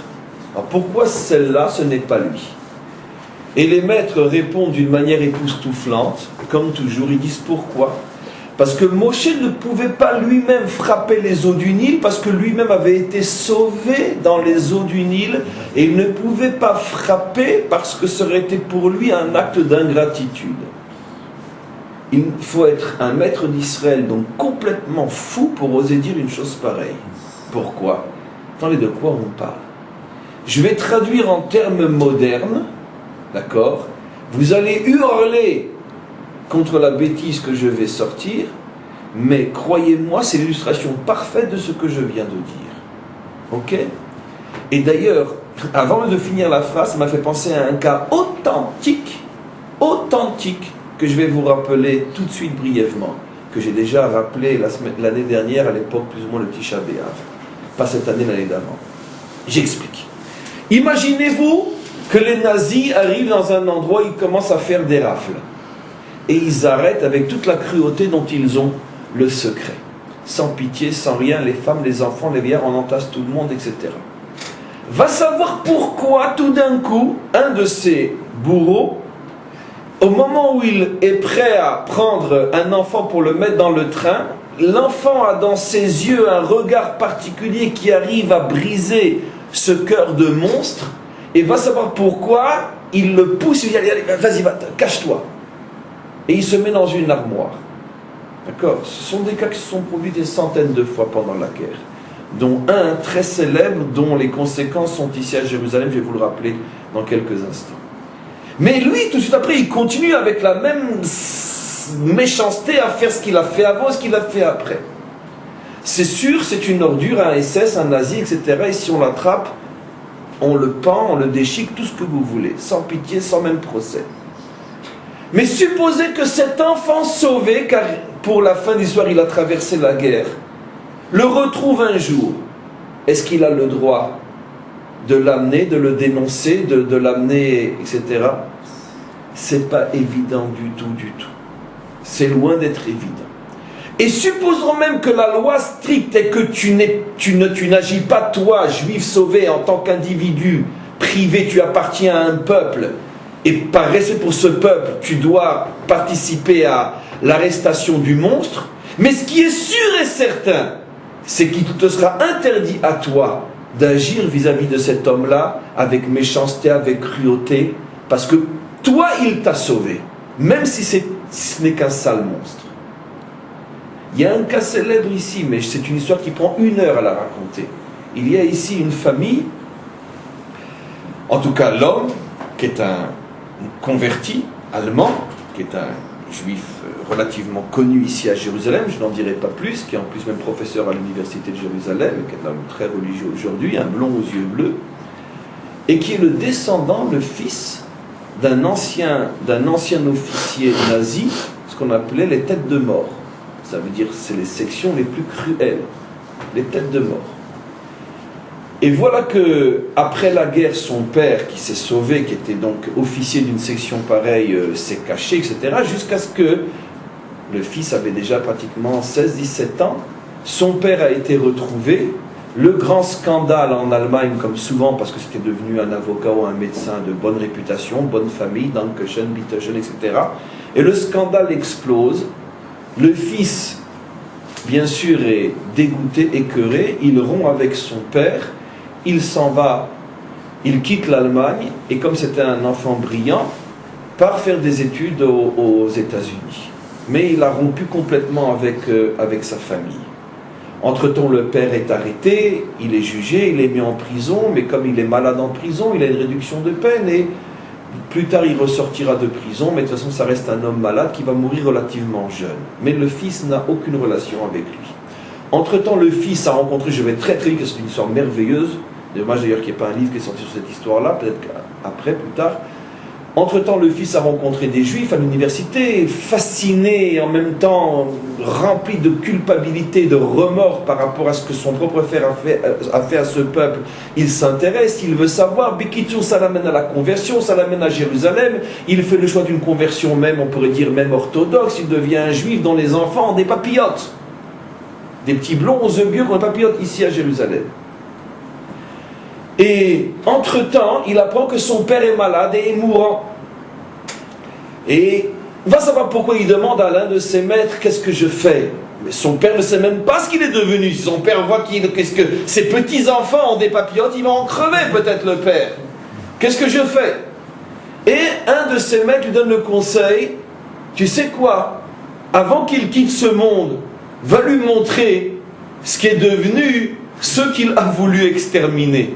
Alors pourquoi celle-là ce n'est pas lui? Et les maîtres répondent d'une manière époustouflante, comme toujours, ils disent pourquoi? Parce que Moshe ne pouvait pas lui-même frapper les eaux du Nil, parce que lui-même avait été sauvé dans les eaux du Nil, et il ne pouvait pas frapper parce que ça aurait été pour lui un acte d'ingratitude. Il faut être un maître d'Israël, donc complètement fou pour oser dire une chose pareille. Pourquoi? Attendez, de quoi on parle? Je vais traduire en termes modernes, d'accord? Vous allez hurler contre la bêtise que je vais sortir, Mais croyez-moi, c'est l'illustration parfaite de ce que je viens de dire. Ok? Et d'ailleurs, avant de finir la phrase, ça m'a fait penser à un cas authentique, que je vais vous rappeler tout de suite brièvement, que j'ai déjà rappelé l'année dernière, à l'époque plus ou moins le Tisha B'Av. Pas cette année, l'année d'avant. J'explique. Imaginez-vous que les nazis arrivent dans un endroit, ils commencent à faire des rafles. Et ils arrêtent avec toute la cruauté dont ils ont le secret. Sans pitié, sans rien, les femmes, les enfants, les vieillards, on entasse tout le monde, etc. Va savoir pourquoi, tout d'un coup, un de ces bourreaux, au moment où il est prêt à prendre un enfant pour le mettre dans le train, l'enfant a dans ses yeux un regard particulier qui arrive à briser ce cœur de monstre, et va savoir pourquoi il le pousse, il dit allez, vas-y, cache-toi. Et il se met dans une armoire. D'accord? Ce sont des cas qui se sont produits des centaines de fois pendant la guerre, dont un très célèbre, dont les conséquences sont ici à Jérusalem, je vais vous le rappeler dans quelques instants. Mais lui, tout de suite après, il continue avec la même méchanceté à faire ce qu'il a fait avant et ce qu'il a fait après. C'est sûr, c'est une ordure, un SS, un nazi, etc. Et si on l'attrape, on le pend, on le déchique, tout ce que vous voulez, sans pitié, sans même procès. Mais supposez que cet enfant sauvé, car pour la fin de l'histoire, il a traversé la guerre, le retrouve un jour. Est-ce qu'il a le droit de l'amener, de le dénoncer, de l'amener, etc. C'est pas évident du tout. C'est loin d'être évident. Et supposons même que la loi stricte est que tu n'agis pas, toi, juif sauvé, en tant qu'individu privé, tu appartiens à un peuple, et par respect pour ce peuple, tu dois participer à l'arrestation du monstre. Mais ce qui est sûr et certain, c'est qu'il te sera interdit à toi d'agir vis-à-vis de cet homme-là avec méchanceté, avec cruauté, parce que toi, il t'a sauvé, même si ce n'est qu'un sale monstre. Il y a un cas célèbre ici, mais c'est une histoire qui prend 1 heure à la raconter. Il y a ici une famille, en tout cas l'homme, qui est un converti allemand, qui est un juif relativement connu ici à Jérusalem, je n'en dirai pas plus, qui est en plus même professeur à l'université de Jérusalem, qui est un homme très religieux aujourd'hui, un blond aux yeux bleus, et qui est le descendant, le fils d'un ancien officier nazi, ce qu'on appelait les têtes de mort. Ça veut dire c'est les sections les plus cruelles, les têtes de mort. Et voilà que, après la guerre, son père, qui s'est sauvé, qui était donc officier d'une section pareille, s'est caché, etc., jusqu'à ce que le fils avait déjà pratiquement 16-17 ans, son père a été retrouvé, le grand scandale en Allemagne, comme souvent, parce que c'était devenu un avocat ou un médecin de bonne réputation, bonne famille, Dankeschön, Bitteschön, etc., et le scandale explose, le fils, bien sûr, est dégoûté, écœuré, il rompt avec son père, il s'en va, il quitte l'Allemagne, et comme c'était un enfant brillant, part faire des études aux États-Unis. Mais il a rompu complètement avec sa famille. Entre-temps, le père est arrêté, il est jugé, il est mis en prison, mais comme il est malade en prison, il a une réduction de peine, et plus tard il ressortira de prison, mais de toute façon ça reste un homme malade qui va mourir relativement jeune. Mais le fils n'a aucune relation avec lui. Entre-temps, le fils a rencontré, je vais très vite, c'est une histoire merveilleuse, dommage d'ailleurs qu'il n'y ait pas un livre qui est sorti sur cette histoire-là, peut-être qu'après, plus tard. Entre-temps, le fils a rencontré des juifs à l'université, fasciné et en même temps rempli de culpabilité, de remords par rapport à ce que son propre frère a fait à ce peuple. Il s'intéresse, il veut savoir. Bikitsur, ça l'amène à la conversion, ça l'amène à Jérusalem. Il fait le choix d'une conversion même, on pourrait dire même orthodoxe. Il devient un juif dont les enfants ont des papillotes. Des petits blonds aux yeux bleus qui ont des papillotes ici à Jérusalem. Et entre-temps, il apprend que son père est malade et est mourant. Et va savoir pourquoi il demande à l'un de ses maîtres, qu'est-ce que je fais? Mais son père ne sait même pas ce qu'il est devenu. Si son père voit qu'est-ce que ses petits-enfants ont des papillotes, il va en crever peut-être le père. Qu'est-ce que je fais? Et un de ses maîtres lui donne le conseil, tu sais quoi? Avant qu'il quitte ce monde, va lui montrer ce qui est devenu ce qu'il a voulu exterminer.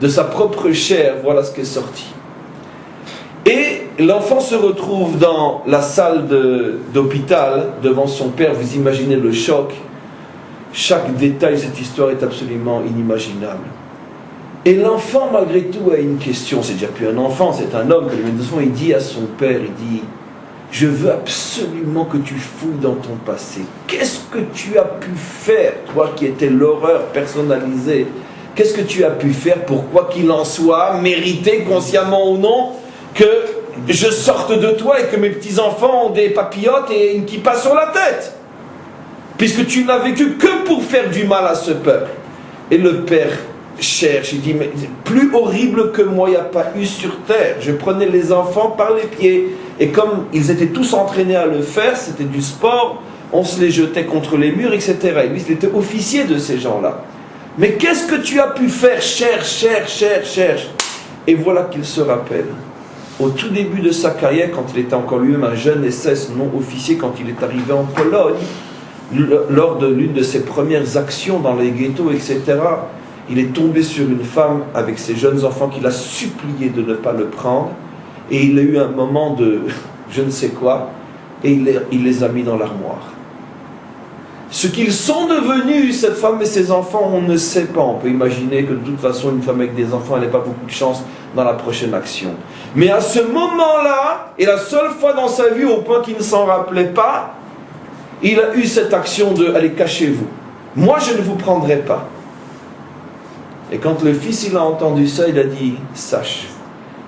De sa propre chair, voilà ce qui est sorti. Et l'enfant se retrouve dans la salle d'hôpital devant son père. Vous imaginez le choc. Chaque détail de cette histoire est absolument inimaginable. Et l'enfant, malgré tout, a une question. C'est déjà plus un enfant, c'est un homme. Il dit à son père, il dit, je veux absolument que tu fouilles dans ton passé. Qu'est-ce que tu as pu faire, toi qui étais l'horreur personnalisée? Qu'est-ce que tu as pu faire pour, quoi qu'il en soit, mériter, consciemment ou non, que je sorte de toi et que mes petits-enfants ont des papillotes et une kippa sur la tête? Puisque tu n'as vécu que pour faire du mal à ce peuple. Et le père cherche, il dit, mais plus horrible que moi, il n'y a pas eu sur terre. Je prenais les enfants par les pieds, et comme ils étaient tous entraînés à le faire, c'était du sport, on se les jetait contre les murs, etc. Et lui, il était officier de ces gens-là. Mais qu'est-ce que tu as pu faire? Cherche. Et voilà qu'il se rappelle. Au tout début de sa carrière, quand il était encore lui-même un jeune SS non-officier, quand il est arrivé en Pologne, lors de l'une de ses premières actions dans les ghettos, etc., il est tombé sur une femme avec ses jeunes enfants qu'il a supplié de ne pas le prendre, et il a eu un moment de je ne sais quoi, et il les a mis dans l'armoire. Ce qu'ils sont devenus, cette femme et ses enfants, on ne sait pas. On peut imaginer que de toute façon, une femme avec des enfants, elle n'a pas beaucoup de chance dans la prochaine action. Mais à ce moment-là, et la seule fois dans sa vie, au point qu'il ne s'en rappelait pas, il a eu cette action de « allez, cachez-vous. Moi, je ne vous prendrai pas. » Et quand le fils il a entendu ça, il a dit « sache,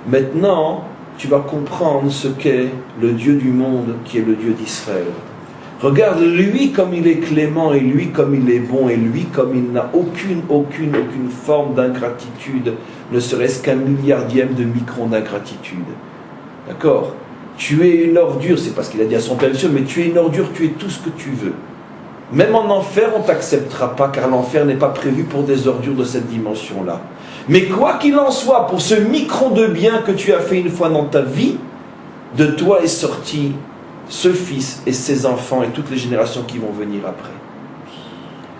maintenant, tu vas comprendre ce qu'est le Dieu du monde, qui est le Dieu d'Israël. Regarde lui comme il est clément, et lui comme il est bon, et lui comme il n'a aucune forme d'ingratitude, ne serait-ce qu'un milliardième de micron d'ingratitude. D'accord? Tu es une ordure, c'est pas ce qu'il a dit à son père, mais tu es une ordure, tu es tout ce que tu veux. Même en enfer, on ne t'acceptera pas, car l'enfer n'est pas prévu pour des ordures de cette dimension-là. Mais quoi qu'il en soit, pour ce micron de bien que tu as fait une fois dans ta vie, de toi est sorti ce fils et ses enfants et toutes les générations qui vont venir après.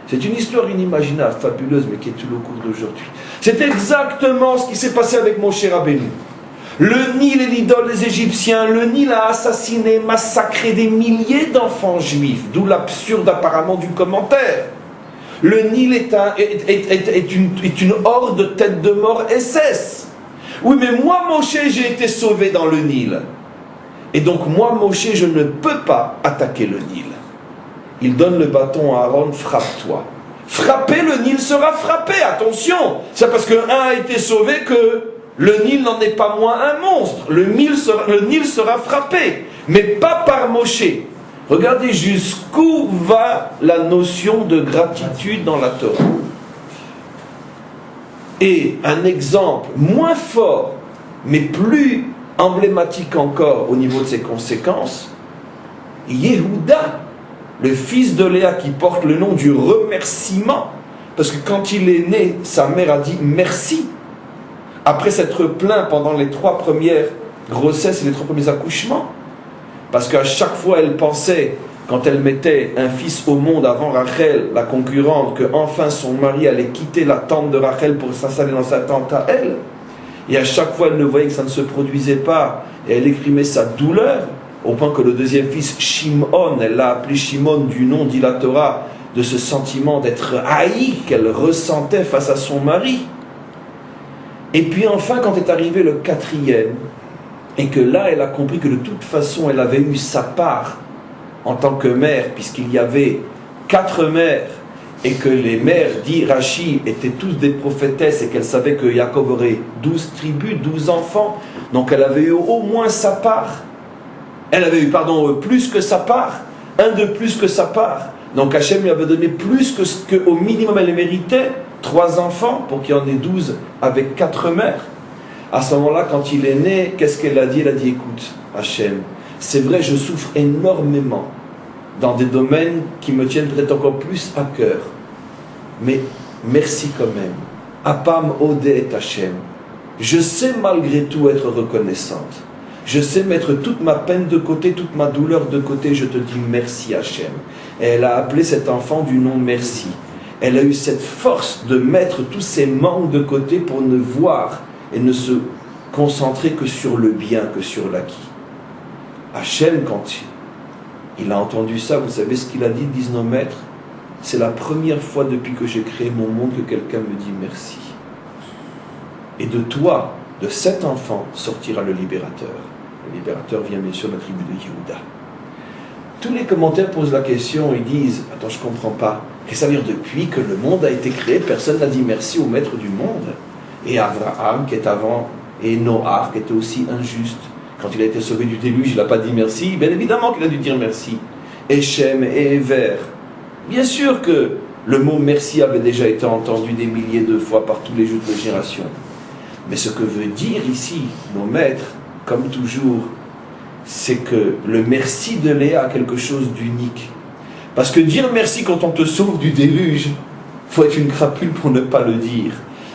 C'est une histoire inimaginable, fabuleuse, mais qui est tout au cours d'aujourd'hui. C'est exactement ce qui s'est passé avec Moshe Rabbeinu. Le Nil est l'idole des Égyptiens. Le Nil a assassiné, massacré des milliers d'enfants juifs, d'où l'absurde apparemment du commentaire. Le Nil est une horde de têtes de mort SS. Oui, mais moi, Moshe, j'ai été sauvé dans le Nil. Et donc, moi, Moshe, je ne peux pas attaquer le Nil. Il donne le bâton à Aaron, frappe-toi. Frapper, le Nil sera frappé, attention. C'est parce qu'un a été sauvé que le Nil n'en est pas moins un monstre. Le Nil sera frappé, mais pas par Moshe. Regardez jusqu'où va la notion de gratitude dans la Torah. Et un exemple moins fort, mais plus emblématique encore au niveau de ses conséquences, Yehuda, le fils de Léa qui porte le nom du remerciement, parce que quand il est né, sa mère a dit merci. Après s'être plaint pendant les 3 premières grossesses et les 3 premiers accouchements, parce qu'à chaque fois elle pensait, quand elle mettait un fils au monde avant Rachel, la concurrente, que enfin son mari allait quitter la tente de Rachel pour s'installer dans sa tente à elle, et à chaque fois elle ne voyait que ça ne se produisait pas, et elle exprimait sa douleur, au point que le deuxième fils, Shimon, elle l'a appelé Shimon du nom, dit la Torah, de ce sentiment d'être haï qu'elle ressentait face à son mari. Et puis enfin, quand est arrivé le 4e, et que là, elle a compris que de toute façon, elle avait eu sa part en tant que mère, puisqu'il y avait 4 mères, et que les mères, dit Rachi, étaient tous des prophétesses, et qu'elle savait que Yaakov aurait 12 tribus, 12 enfants, donc elle avait eu au moins sa part. Elle avait eu, plus que sa part, un de plus que sa part. Donc Hachem lui avait donné plus que ce qu'au minimum elle méritait, 3 enfants, pour qu'il y en ait 12 avec 4 mères. À ce moment-là, quand il est né, qu'est-ce qu'elle a dit? Elle a dit, écoute, Hachem, c'est vrai, je souffre énormément dans des domaines qui me tiennent peut-être encore plus à cœur. Mais merci quand même. Apam Odeh et Hachem. Je sais malgré tout être reconnaissante. Je sais mettre toute ma peine de côté, toute ma douleur de côté. Je te dis merci Hachem. Et elle a appelé cet enfant du nom merci. Elle a eu cette force de mettre tous ses manques de côté pour ne voir et ne se concentré que sur le bien, que sur l'acquis. Hachem, quand il a entendu ça, vous savez ce qu'il a dit, disent nos maîtres? C'est la première fois depuis que j'ai créé mon monde que quelqu'un me dit merci. Et de toi, de cet enfant, sortira le libérateur. Le libérateur vient bien sûr de la tribu de Yehuda. Tous les commentaires posent la question, ils disent, attends, je ne comprends pas. Qu'est-ce que ça veut dire depuis que le monde a été créé, personne n'a dit merci au maître du monde? Et Abraham, qui est avant, et Noach, qui était aussi injuste. Quand il a été sauvé du déluge, il n'a pas dit merci. Bien évidemment qu'il a dû dire merci. Et Shem et Ever. Bien sûr que le mot merci avait déjà été entendu des milliers de fois par tous les jours de génération. Mais ce que veut dire ici nos maîtres, comme toujours, c'est que le merci de Léa a quelque chose d'unique. Parce que dire merci quand on te sauve du déluge, il faut être une crapule pour ne pas le dire.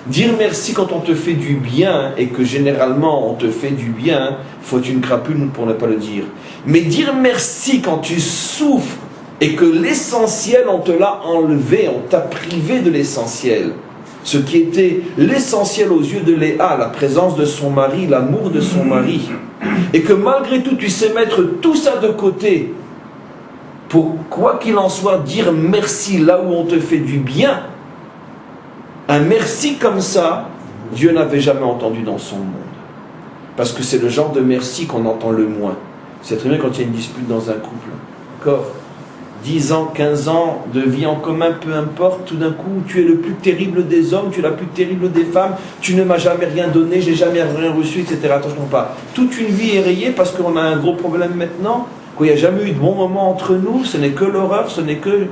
Dire merci quand on te fait du bien, et que généralement on te fait du bien, il faut être une crapule pour ne pas le dire. Mais dire merci quand tu souffres, et que l'essentiel on te l'a enlevé, on t'a privé de l'essentiel. Ce qui était l'essentiel aux yeux de Léa, la présence de son mari, l'amour de son mari. Et que malgré tout, tu sais mettre tout ça de côté pour, quoi qu'il en soit, dire merci là où on te fait du bien. Un merci comme ça, Dieu n'avait jamais entendu dans son monde. Parce que c'est le genre de merci qu'on entend le moins. C'est très bien quand il y a une dispute dans un couple. D'accord ? 10 ans, 15 ans de vie en commun, peu importe, tout d'un coup, tu es le plus terrible des hommes, tu es la plus terrible des femmes, tu ne m'as jamais rien donné, j'ai jamais rien reçu, etc. Attention pas. Toute une vie est rayée parce qu'on a un gros problème maintenant, qu'il n'y a jamais eu de bons moments entre nous, ce n'est que l'horreur, ce n'est que...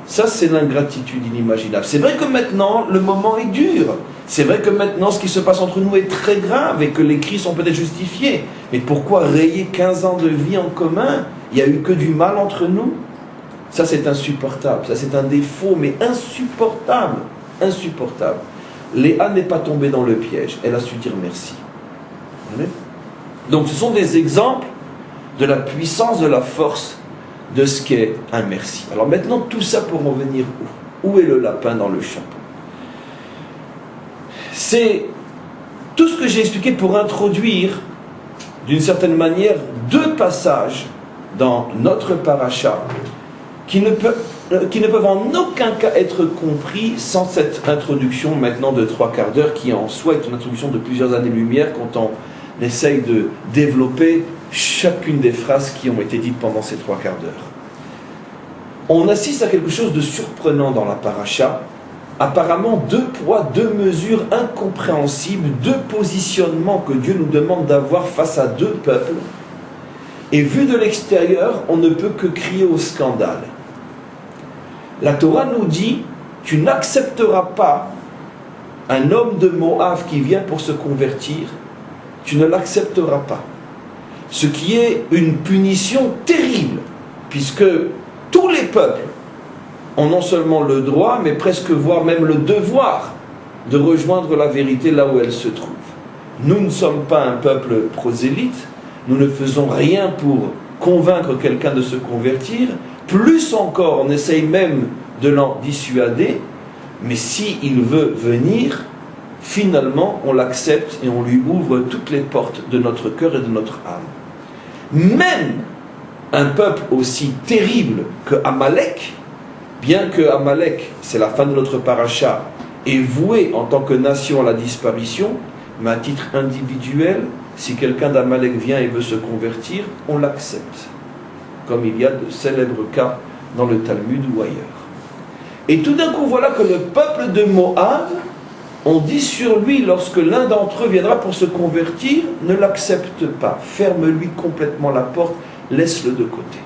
Ça, c'est l'ingratitude inimaginable. C'est vrai que maintenant, le moment est dur. C'est vrai que maintenant, ce qui se passe entre nous est très grave et que les cris sont peut-être justifiés. Mais pourquoi rayer 15 ans de vie en commun ? Il n'y a eu que du mal entre nous. Ça, c'est insupportable. Ça, c'est un défaut, mais insupportable. Insupportable. Léa n'est pas tombée dans le piège. Elle a su dire merci. Donc, ce sont des exemples de la puissance, de la force de ce qu'est un merci. Alors maintenant, tout ça pour en venir où ? Où est le lapin dans le chapeau ? C'est tout ce que j'ai expliqué pour introduire, d'une certaine manière, deux passages dans notre paracha qui ne peuvent en aucun cas être compris sans cette introduction maintenant de 3/4 d'heure qui en soi est une introduction de plusieurs années-lumière quand on essaye de développer chacune des phrases qui ont été dites pendant ces 3/4 d'heure. On assiste à quelque chose de surprenant dans la paracha. Apparemment, 2 poids, 2 mesures incompréhensibles, 2 positionnements que Dieu nous demande d'avoir face à 2 peuples. Et vu de l'extérieur, on ne peut que crier au scandale. La Torah nous dit, tu n'accepteras pas un homme de Moab qui vient pour se convertir, tu ne l'accepteras pas. Ce qui est une punition terrible, puisque tous les peuples ont non seulement le droit, mais presque voire même le devoir de rejoindre la vérité là où elle se trouve. Nous ne sommes pas un peuple prosélyte, nous ne faisons rien pour convaincre quelqu'un de se convertir, plus encore, on essaye même de l'en dissuader, mais s'il veut venir, finalement, on l'accepte et on lui ouvre toutes les portes de notre cœur et de notre âme. Même un peuple aussi terrible que Amalek, bien que Amalek, c'est la fin de notre paracha, est voué en tant que nation à la disparition, mais à titre individuel, si quelqu'un d'Amalek vient et veut se convertir, on l'accepte. Comme il y a de célèbres cas dans le Talmud ou ailleurs. Et tout d'un coup, voilà que le peuple de Moab, on dit sur lui, lorsque l'un d'entre eux viendra pour se convertir, ne l'accepte pas, ferme-lui complètement la porte, laisse-le de côté.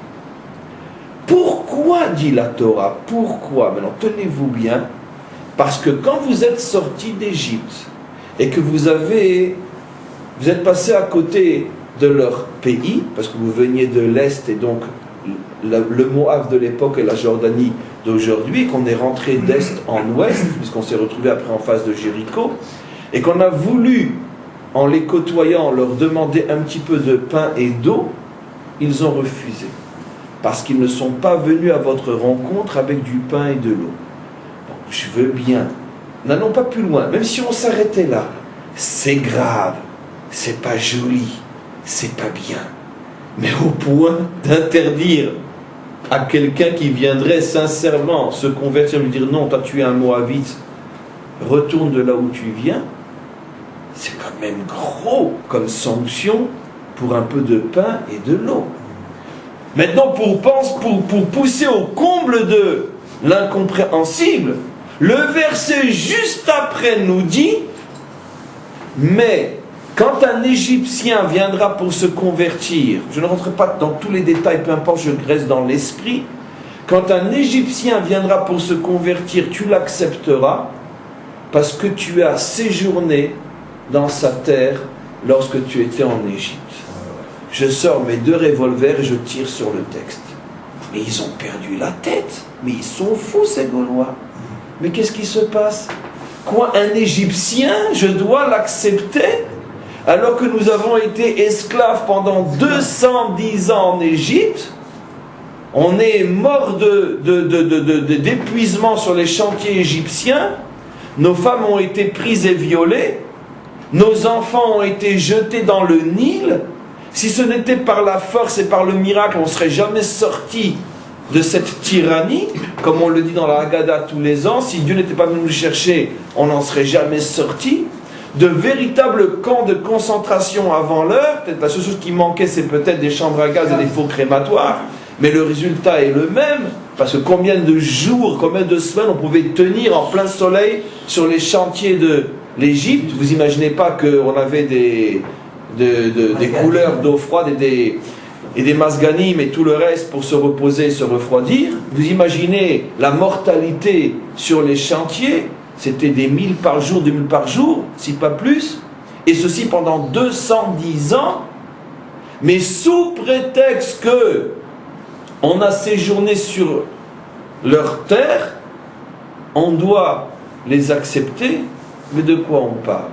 Pourquoi, dit la Torah, pourquoi? Maintenant, tenez-vous bien, parce que quand vous êtes sortis d'Égypte, et que vous êtes passé à côté de leur pays, parce que vous veniez de l'Est, et donc le Moab de l'époque et la Jordanie d'aujourd'hui, qu'on est rentré d'Est en Ouest, puisqu'on s'est retrouvé après en face de Jéricho, et qu'on a voulu, en les côtoyant, leur demander un petit peu de pain et d'eau, ils ont refusé. Parce qu'ils ne sont pas venus à votre rencontre avec du pain et de l'eau. Donc, je veux bien. N'allons pas plus loin, même si on s'arrêtait là. c'est grave, c'est pas joli, c'est pas bien. Mais au point d'interdire à quelqu'un qui viendrait sincèrement se convertir, lui dire non, toi tu es un Moabite, retourne de là où tu viens, c'est quand même gros comme sanction pour un peu de pain et de l'eau. Maintenant, pour pousser au comble de l'incompréhensible, le verset juste après nous dit, mais quand un Égyptien viendra pour se convertir, je ne rentre pas dans tous les détails, peu importe, je reste dans l'esprit, quand un Égyptien viendra pour se convertir, tu l'accepteras parce que tu as séjourné dans sa terre lorsque tu étais en Égypte. Je sors mes 2 revolvers et je tire sur le texte. Mais ils ont perdu la tête. Mais ils sont fous, ces Gaulois. Mais qu'est-ce qui se passe? Quoi, un Égyptien, je dois l'accepter alors que nous avons été esclaves pendant 210 ans en Égypte? On est mort d'épuisement sur les chantiers égyptiens. Nos femmes ont été prises et violées. Nos enfants ont été jetés dans le Nil. Si ce n'était par la force et par le miracle, on ne serait jamais sorti de cette tyrannie, comme on le dit dans la Haggadah tous les ans. Si Dieu n'était pas venu nous chercher, on n'en serait jamais sorti. De véritables camps de concentration avant l'heure. Peut-être la seule chose qui manquait, c'est peut-être des chambres à gaz et des faux crématoires. Mais le résultat est le même. Parce que combien de jours, combien de semaines on pouvait tenir en plein soleil sur les chantiers de l'Égypte. Vous imaginez pas qu'on avait des couleurs d'eau froide et des masganim et tout le reste pour se reposer et se refroidir. Vous imaginez la mortalité sur les chantiers, c'était des 1000 par jour, 2000 par jour, si pas plus, et ceci pendant 210 ans, mais sous prétexte que on a séjourné sur leur terre, on doit les accepter. Mais de quoi on parle?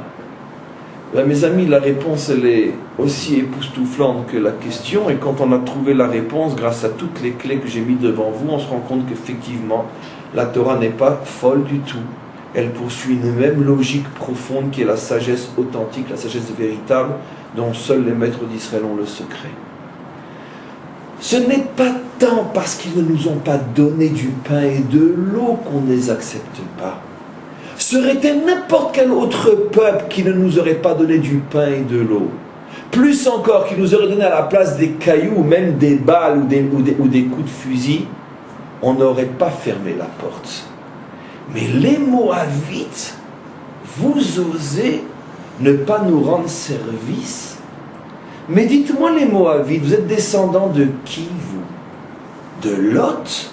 Ben, mes amis, la réponse elle est aussi époustouflante que la question, et quand on a trouvé la réponse grâce à toutes les clés que j'ai mises devant vous, on se rend compte qu'effectivement la Torah n'est pas folle du tout. Elle poursuit une même logique profonde qui est la sagesse authentique, la sagesse véritable dont seuls les maîtres d'Israël ont le secret. Ce n'est pas tant parce qu'ils ne nous ont pas donné du pain et de l'eau qu'on ne les accepte pas. Serait-il n'importe quel autre peuple qui ne nous aurait pas donné du pain et de l'eau, plus encore qui nous aurait donné à la place des cailloux ou même des balles ou des coups de fusil, on n'aurait pas fermé la porte. Mais les Moabites, vous osez ne pas nous rendre service? Mais dites-moi les Moabites, vous êtes descendants de qui vous? De Lot?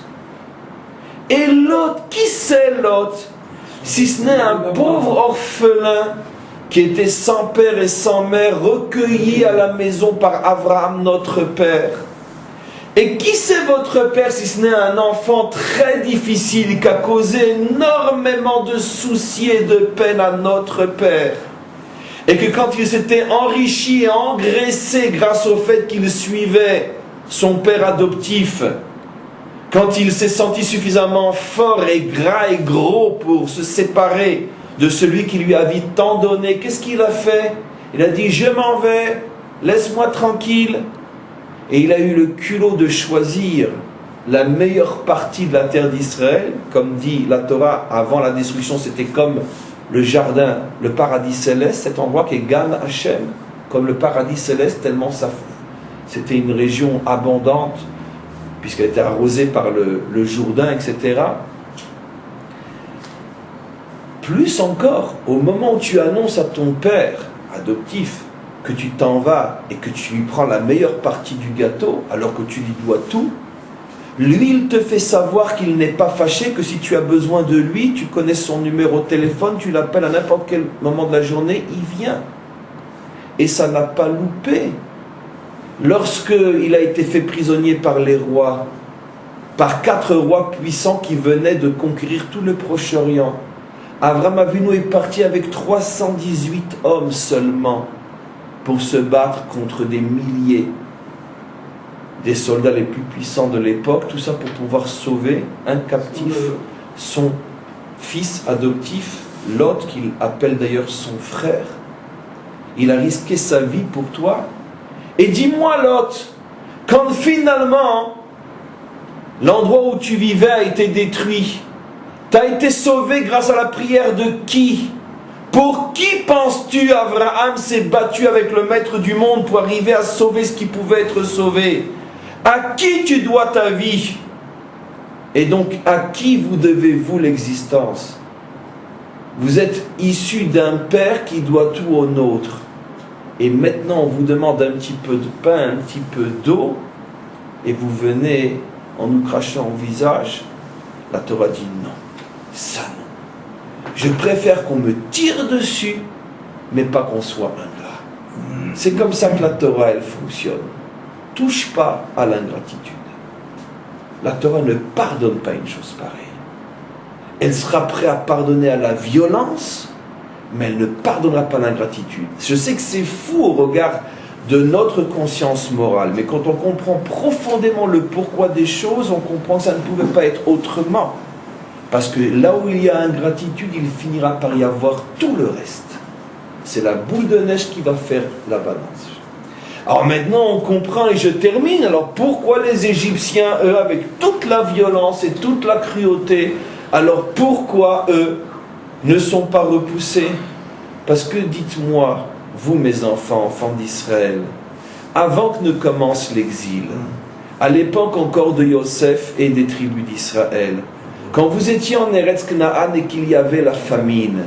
Et Lot, qui c'est Lot? Si ce n'est un pauvre orphelin qui était sans père et sans mère, recueilli à la maison par Abraham notre père. Et qui c'est votre père si ce n'est un enfant très difficile qui a causé énormément de soucis et de peine à notre père? Et que quand il s'était enrichi et engraissé grâce au fait qu'il suivait son père adoptif, quand il s'est senti suffisamment fort et gras et gros pour se séparer de celui qui lui avait tant donné, qu'est-ce qu'il a fait? Il a dit, je m'en vais, laisse-moi tranquille. Et il a eu le culot de choisir la meilleure partie de la terre d'Israël. Comme dit la Torah, avant la destruction, c'était comme le jardin, le paradis céleste, cet endroit qui est Gan Hashem, comme le paradis céleste, tellement ça, c'était une région abondante, puisqu'elle était arrosée par le Jourdain, etc. Plus encore, au moment où tu annonces à ton père adoptif que tu t'en vas et que tu lui prends la meilleure partie du gâteau, alors que tu lui dois tout, lui, il te fait savoir qu'il n'est pas fâché, que si tu as besoin de lui, tu connais son numéro de téléphone, tu l'appelles à n'importe quel moment de la journée, il vient. Et ça n'a pas loupé. Lorsqu'il a été fait prisonnier par les rois, par 4 rois puissants qui venaient de conquérir tout le Proche-Orient, Abraham Avinu est parti avec 318 hommes seulement pour se battre contre des milliers des soldats les plus puissants de l'époque, tout ça pour pouvoir sauver un captif, son fils adoptif, Lot, qu'il appelle d'ailleurs son frère, il a risqué sa vie pour toi. Et dis-moi, Lot, quand finalement l'endroit où tu vivais a été détruit, tu as été sauvé grâce à la prière de qui? Pour qui penses-tu Abraham s'est battu avec le maître du monde pour arriver à sauver ce qui pouvait être sauvé? À qui tu dois ta vie? Et donc, à qui vous devez-vous l'existence? Vous êtes issus d'un père qui doit tout au nôtre. Et maintenant, on vous demande un petit peu de pain, un petit peu d'eau, et vous venez en nous crachant au visage. La Torah dit non. Ça non. Je préfère qu'on me tire dessus, mais pas qu'on soit ingrat. C'est comme ça que la Torah, elle fonctionne. Touche pas à l'ingratitude. La Torah ne pardonne pas une chose pareille. Elle sera prête à pardonner à la violence, mais elle ne pardonnera pas l'ingratitude. Je sais que c'est fou au regard de notre conscience morale, mais quand on comprend profondément le pourquoi des choses, on comprend que ça ne pouvait pas être autrement. Parce que là où il y a ingratitude, il finira par y avoir tout le reste. C'est la boule de neige qui va faire la balance. Alors maintenant on comprend, et je termine, alors pourquoi les Égyptiens, eux, avec toute la violence et toute la cruauté, alors pourquoi eux ne sont pas repoussés? Parce que dites-moi, vous mes enfants, enfants d'Israël, avant que ne commence l'exil, à l'époque encore de Yosef et des tribus d'Israël, quand vous étiez en Eretz Canaan et qu'il y avait la famine,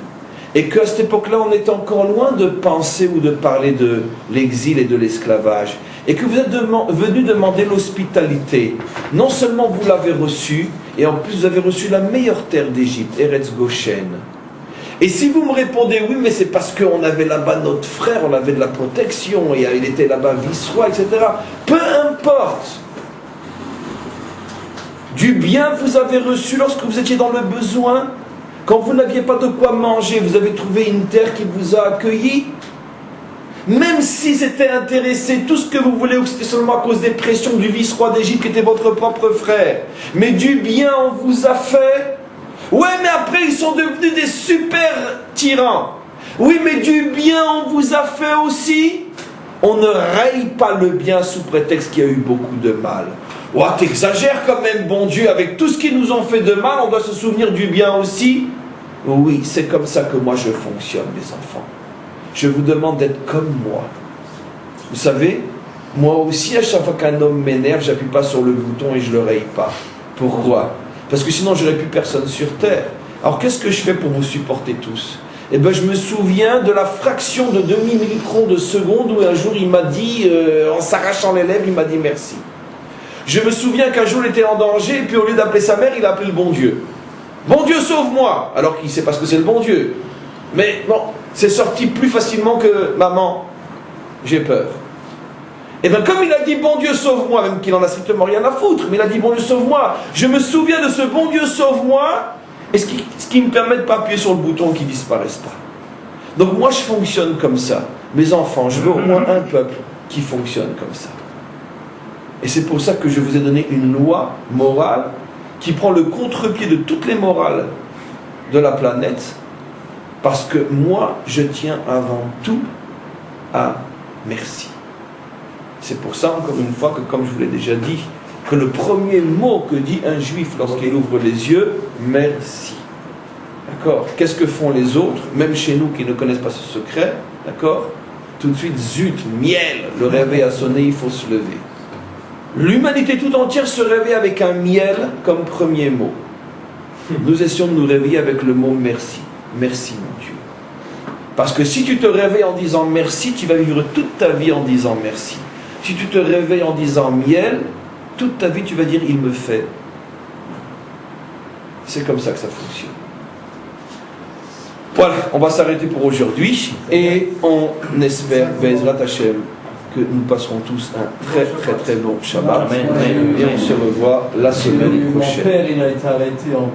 et qu'à cette époque-là, on est encore loin de penser ou de parler de l'exil et de l'esclavage, et que vous êtes venu demander l'hospitalité, non seulement vous l'avez reçu, et en plus vous avez reçu la meilleure terre d'Égypte, Eretz Goshen. Et si vous me répondez oui, mais c'est parce qu'on avait là-bas notre frère, on avait de la protection, et il était là-bas vice-roi, etc. Peu importe. Du bien vous avez reçu lorsque vous étiez dans le besoin. Quand vous n'aviez pas de quoi manger, vous avez trouvé une terre qui vous a accueilli. Même si c'était intéressé, tout ce que vous voulez, ou que c'était seulement à cause des pressions du vice-roi d'Égypte qui était votre propre frère. Mais du bien on vous a fait. Ouais, mais après ils sont devenus des super tyrans. Oui, mais du bien on vous a fait aussi. On ne raye pas le bien sous prétexte qu'il y a eu beaucoup de mal. Ouais, t'exagères quand même, bon Dieu, avec tout ce qu'ils nous ont fait de mal, on doit se souvenir du bien aussi. Oui, c'est comme ça que moi je fonctionne, les enfants. Je vous demande d'être comme moi. Vous savez, moi aussi, à chaque fois qu'un homme m'énerve, j'appuie pas sur le bouton et je le raye pas. Pourquoi? Parce que sinon, j'aurais plus personne sur terre. Alors, qu'est-ce que je fais pour vous supporter tous? Eh bien, je me souviens de la fraction de demi-micron de seconde où un jour il m'a dit, en s'arrachant les lèvres, il m'a dit merci. Je me souviens qu'un jour il était en danger et puis au lieu d'appeler sa mère, il a appelé le bon Dieu. Bon Dieu, sauve-moi! Alors qu'il ne sait pas ce que c'est le bon Dieu. Mais bon, c'est sorti plus facilement que maman, j'ai peur. Et bien comme il a dit bon Dieu sauve-moi, même qu'il en a strictement rien à foutre, mais il a dit bon Dieu sauve-moi, je me souviens de ce bon Dieu sauve-moi, et ce qui me permet de ne pas appuyer sur le bouton qui ne disparaisse pas. Donc moi je fonctionne comme ça. Mes enfants, je veux au moins un peuple qui fonctionne comme ça. Et c'est pour ça que je vous ai donné une loi morale qui prend le contre-pied de toutes les morales de la planète, parce que moi je tiens avant tout à merci. C'est pour ça, encore une fois, que comme je vous l'ai déjà dit, que le premier mot que dit un juif lorsqu'il ouvre les yeux, merci. D'accord? Qu'est-ce que font les autres, même chez nous qui ne connaissent pas ce secret? D'accord? Tout de suite, zut, miel, le réveil a sonné, il faut se lever. L'humanité tout entière se réveille avec un miel comme premier mot. Nous essayons de nous réveiller avec le mot merci. Merci mon Dieu. Parce que si tu te réveilles en disant merci, tu vas vivre toute ta vie en disant merci. Si tu te réveilles en disant miel, toute ta vie tu vas dire il me fait. C'est comme ça que ça fonctionne. Voilà, on va s'arrêter pour aujourd'hui et on espère, Be'ezrat Hashem, que nous passerons tous un très bon Shabbat. Amen. Et on se revoit la semaine prochaine. Mon père, il a été arrêté en